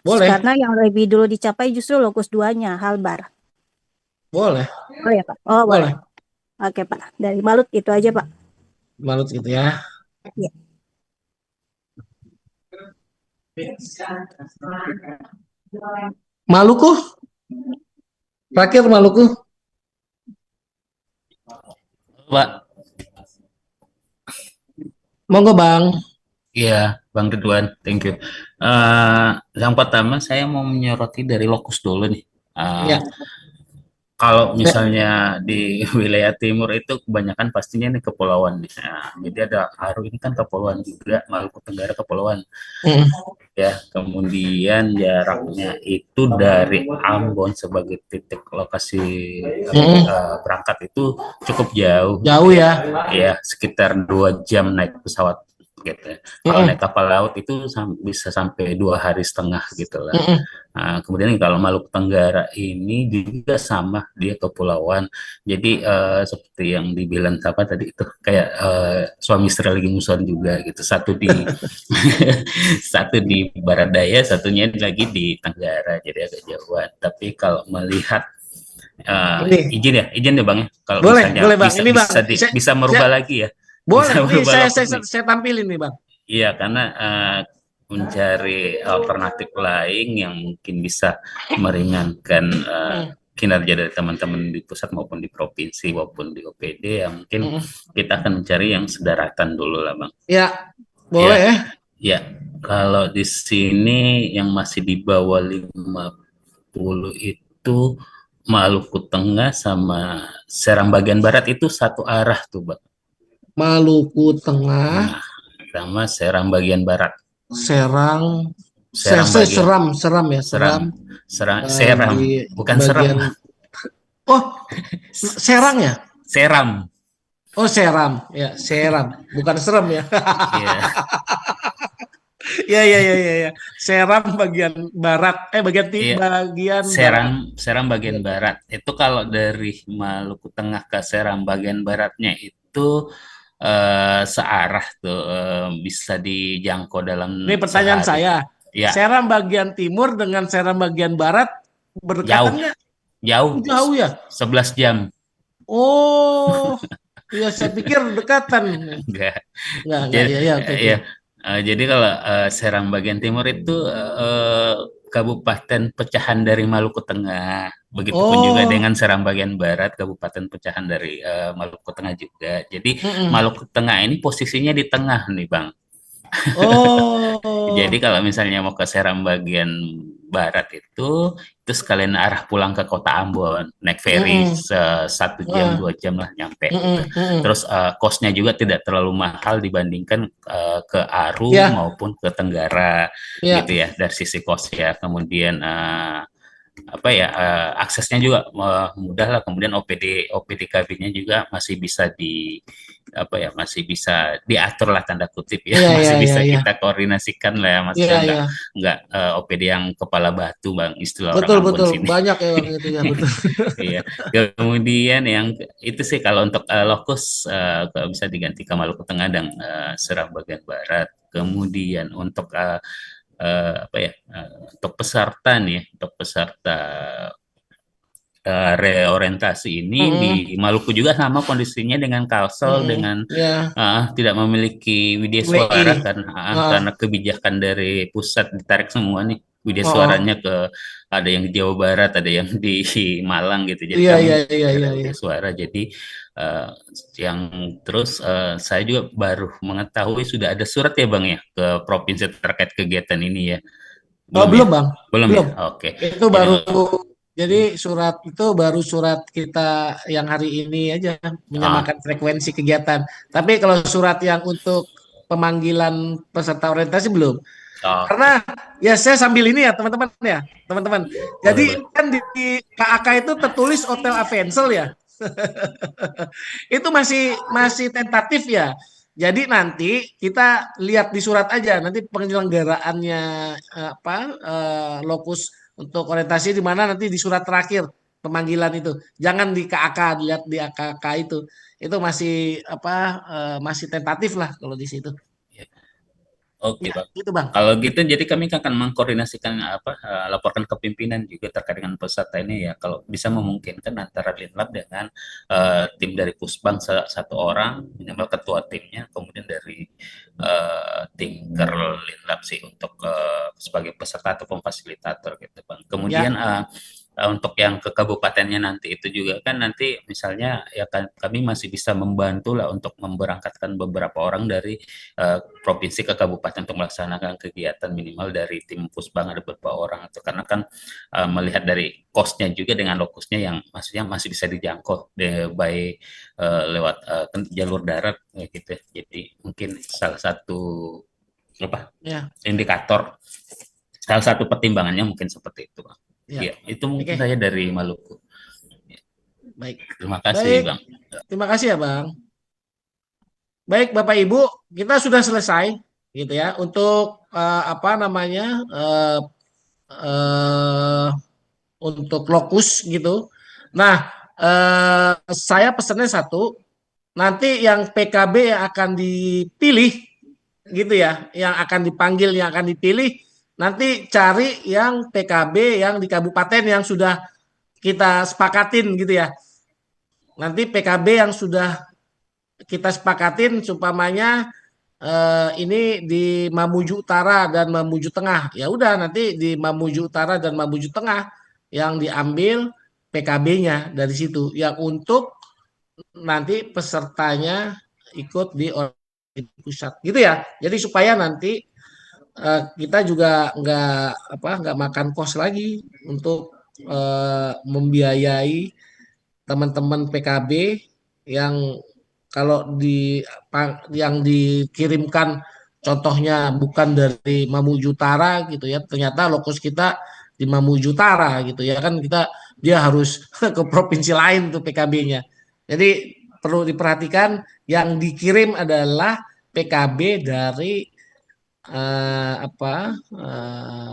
[SPEAKER 2] Boleh.
[SPEAKER 15] Karena yang lebih dulu dicapai justru lokus 2-nya, Halbar.
[SPEAKER 2] Boleh.
[SPEAKER 15] Oh ya Pak? Oh boleh. Oke Pak, dari Malut itu aja Pak.
[SPEAKER 2] Malut gitu ya.
[SPEAKER 15] Iya.
[SPEAKER 2] Maluku? Terakhir Maluku.
[SPEAKER 16] Pak.
[SPEAKER 2] Monggo Bang.
[SPEAKER 16] Iya, Bang Ridwan, thank you. Yang pertama saya mau menyoroti dari lokus dulu nih. Kalau misalnya di wilayah timur itu kebanyakan pastinya nih kepulauan. Nah, jadi ada Aru ini kan kepulauan juga, Maluku Tenggara kepulauan. Ya, kemudian jaraknya itu dari Ambon sebagai titik lokasi berangkat itu cukup jauh.
[SPEAKER 2] Jauh ya?
[SPEAKER 16] Ya, sekitar 2 jam naik pesawat gitu. Kalau naik kapal laut itu bisa sampai 2,5 hari gitu lah. Nah, kemudian kalau Maluku Tenggara ini juga sama, dia kepulauan. Jadi seperti yang dibilang apa tadi itu kayak suami istri lagi musuhan juga gitu. Satu di satu di Barat Daya, satunya lagi di Tenggara. Jadi agak jauhan. Tapi kalau melihat izin ya Bang ya. Kalau
[SPEAKER 2] boleh,
[SPEAKER 16] misalnya
[SPEAKER 2] boleh Bang. Ini Bang,
[SPEAKER 16] bisa merubah lagi ya.
[SPEAKER 2] Boleh, ini saya tampilin nih Bang.
[SPEAKER 16] Iya, karena mencari alternatif lain yang mungkin bisa meringankan kinerja dari teman-teman di pusat maupun di provinsi maupun di OPD, ya mungkin kita akan mencari yang sederatan dulu lah, Bang.
[SPEAKER 2] Ya, boleh ya.
[SPEAKER 16] Ya, kalau di sini yang masih di bawah 50 itu Maluku Tengah sama Serang bagian barat itu satu arah tuh, Bang.
[SPEAKER 2] Maluku Tengah
[SPEAKER 16] sama Serang bagian barat.
[SPEAKER 2] Seram
[SPEAKER 16] bukan Seram.
[SPEAKER 2] Oh, Serang ya?
[SPEAKER 16] Seram.
[SPEAKER 2] Oh, Seram. Ya, Seram. Bukan Serem ya. Ya. Seram bagian barat. Bagian
[SPEAKER 16] Seram bagian barat. Itu kalau dari Maluku Tengah ke Seram bagian baratnya itu searah tuh, bisa dijangkau dalam
[SPEAKER 2] Ini pertanyaan
[SPEAKER 16] sehari.
[SPEAKER 2] saya.
[SPEAKER 16] Ya.
[SPEAKER 2] Seram bagian timur dengan Seram bagian barat berdekatan nggak? Jauh ya?
[SPEAKER 16] 11 jam.
[SPEAKER 2] Oh, ya saya pikir dekatan.
[SPEAKER 16] Enggak.
[SPEAKER 2] Oke.
[SPEAKER 16] Jadi kalau Seram bagian timur itu kabupaten pecahan dari Maluku Tengah. Begitupun juga dengan Seram bagian barat, kabupaten pecahan dari Maluku Tengah juga. Jadi Maluku Tengah ini posisinya di tengah nih, Bang. Jadi kalau misalnya mau ke Seram bagian barat itu sekalian arah pulang ke kota Ambon, naik ferry 1 jam 2 jam lah nyampe. Gitu. Terus kosnya juga tidak terlalu mahal dibandingkan ke Aru maupun ke Tenggara, gitu ya, dari sisi kos ya. Kemudian aksesnya juga mudah lah. Kemudian OPD KB-nya juga masih bisa masih bisa diatur lah, tanda kutip ya, masih bisa kita koordinasikan lah ya, maksudnya enggak OPD yang kepala batu, Bang, istilah orang Ambon sini.
[SPEAKER 2] Banyak ya, Bang, itu ya, betul.
[SPEAKER 16] Iya. Kemudian yang itu sih kalau untuk lokus bisa diganti ke Maluku Tengah dan Seram bagian barat. Kemudian untuk untuk peserta nih, untuk peserta reorientasi ini di Maluku juga sama kondisinya dengan Kalsel, dengan tidak memiliki widya suara karena kebijakan dari pusat ditarik semua nih widya suaranya ke, ada yang di Jawa Barat, ada yang di Malang gitu. Jadi widya suara. Jadi yang terus saya juga baru mengetahui sudah ada surat ya, Bang, ya, ke provinsi terkait kegiatan ini ya.
[SPEAKER 2] Belum, Bang.
[SPEAKER 16] Belum. Ya? Oke.
[SPEAKER 2] Itu baru. Jadi surat itu baru surat kita yang hari ini aja menyamakan frekuensi kegiatan. Tapi kalau surat yang untuk pemanggilan peserta orientasi belum. Karena ya saya sambil ini ya teman-teman. Jadi kan di KAK itu tertulis Hotel Avensel ya. Itu masih tentatif ya. Jadi nanti kita lihat di surat aja, nanti penyelenggaraannya lokus untuk orientasi di mana nanti di surat terakhir pemanggilan itu. Jangan di KAK, dilihat di AKK itu. Itu masih masih tentatif lah kalau di situ.
[SPEAKER 16] Oke,
[SPEAKER 2] ya,
[SPEAKER 16] Bang.
[SPEAKER 2] Gitu, Bang.
[SPEAKER 16] Kalau gitu jadi kami akan mengkoordinasikan laporkan ke pimpinan juga terkait dengan peserta ini ya. Kalau bisa memungkinkan antara Linlab dengan tim dari Pusbang satu orang, minimal ketua timnya, kemudian dari tim Linlab sih untuk sebagai peserta ataupun fasilitator gitu, Bang. Kemudian untuk yang ke kabupatennya nanti itu juga kan nanti misalnya ya kan kami masih bisa membantu lah untuk memberangkatkan beberapa orang dari provinsi ke kabupaten untuk melaksanakan kegiatan, minimal dari tim Pusbang ada beberapa orang itu, karena kan melihat dari kosnya juga dengan lokusnya yang maksudnya masih bisa dijangkau by lewat jalur darat gitu. Jadi mungkin salah satu indikator, salah satu pertimbangannya mungkin seperti itu, Bang. Ya, itu mungkin saya dari Maluku.
[SPEAKER 2] Baik.
[SPEAKER 16] Terima kasih, Bang.
[SPEAKER 2] Terima kasih ya, Bang. Baik, Bapak Ibu, kita sudah selesai gitu ya untuk untuk lokus gitu. Nah, saya pesannya satu, nanti yang PKB yang akan dipilih gitu ya, yang akan dipanggil, yang akan dipilih, nanti cari yang PKB yang di kabupaten yang sudah kita sepakatin gitu ya. Nanti PKB yang sudah kita sepakatin supamanya ini di Mamuju Utara dan Mamuju Tengah. Ya udah nanti di Mamuju Utara dan Mamuju Tengah yang diambil PKB-nya dari situ. Yang untuk nanti pesertanya ikut di pusat, gitu ya. Jadi supaya nanti kita juga nggak makan kos lagi untuk membiayai teman-teman PKB yang kalau yang dikirimkan contohnya bukan dari Mamuju Utara gitu ya, ternyata lokus kita di Mamuju Utara gitu ya kan, dia harus ke provinsi lain tuh PKB-nya. Jadi perlu diperhatikan yang dikirim adalah PKB dari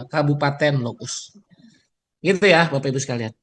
[SPEAKER 2] kabupaten lokus. Gitu ya Bapak Ibu sekalian.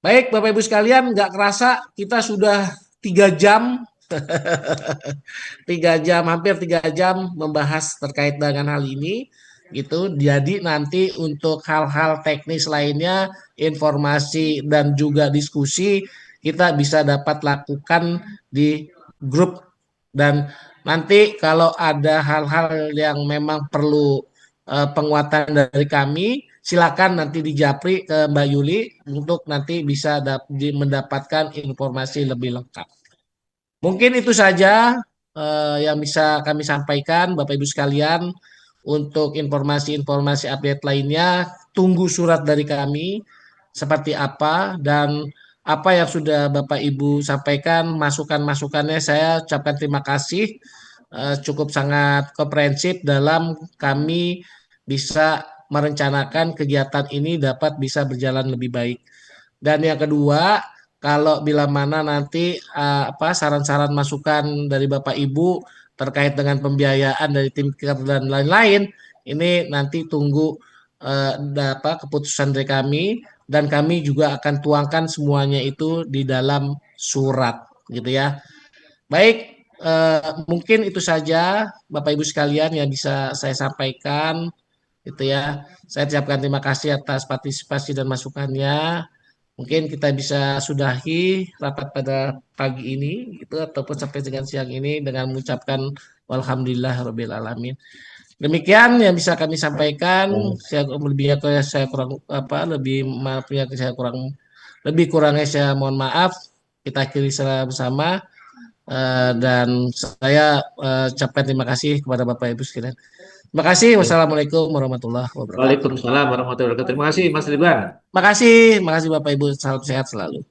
[SPEAKER 2] Baik Bapak Ibu sekalian, nggak kerasa kita sudah 3 jam 3 jam, hampir 3 jam membahas terkait dengan hal ini gitu. Jadi nanti untuk hal-hal teknis lainnya, informasi dan juga diskusi kita bisa dapat lakukan di grup, dan nanti kalau ada hal-hal yang memang perlu penguatan dari kami, silakan nanti di japri ke Mbak Yuli untuk nanti bisa mendapatkan informasi lebih lengkap. Mungkin itu saja yang bisa kami sampaikan Bapak Ibu sekalian. Untuk informasi-informasi update lainnya, tunggu surat dari kami seperti apa, dan apa yang sudah Bapak Ibu sampaikan, masukan-masukannya saya ucapkan terima kasih. Cukup sangat komprehensif dalam kami bisa merencanakan kegiatan ini dapat bisa berjalan lebih baik. Dan yang kedua, kalau bila mana nanti saran-saran masukan dari Bapak Ibu terkait dengan pembiayaan dari tim KIR dan lain-lain, ini nanti tunggu keputusan dari kami, dan kami juga akan tuangkan semuanya itu di dalam surat gitu ya. Baik, mungkin itu saja Bapak Ibu sekalian yang bisa saya sampaikan gitu ya. Saya ucapkan terima kasih atas partisipasi dan masukannya. Mungkin kita bisa sudahi rapat pada pagi ini gitu, ataupun sampai dengan siang ini dengan mengucapkan walhamdulillahirabbil alamin. Demikian yang bisa kami sampaikan. Lebih kurangnya saya mohon maaf. Kita akhiri secara bersama. Dan saya ucapkan terima kasih kepada Bapak Ibu sekalian. Terima kasih. Wassalamualaikum warahmatullahi wabarakatuh.
[SPEAKER 17] Waalaikumsalam warahmatullahi wabarakatuh. Terima kasih Mas Ridwan.
[SPEAKER 2] Terima kasih Bapak Ibu. Salam sehat selalu.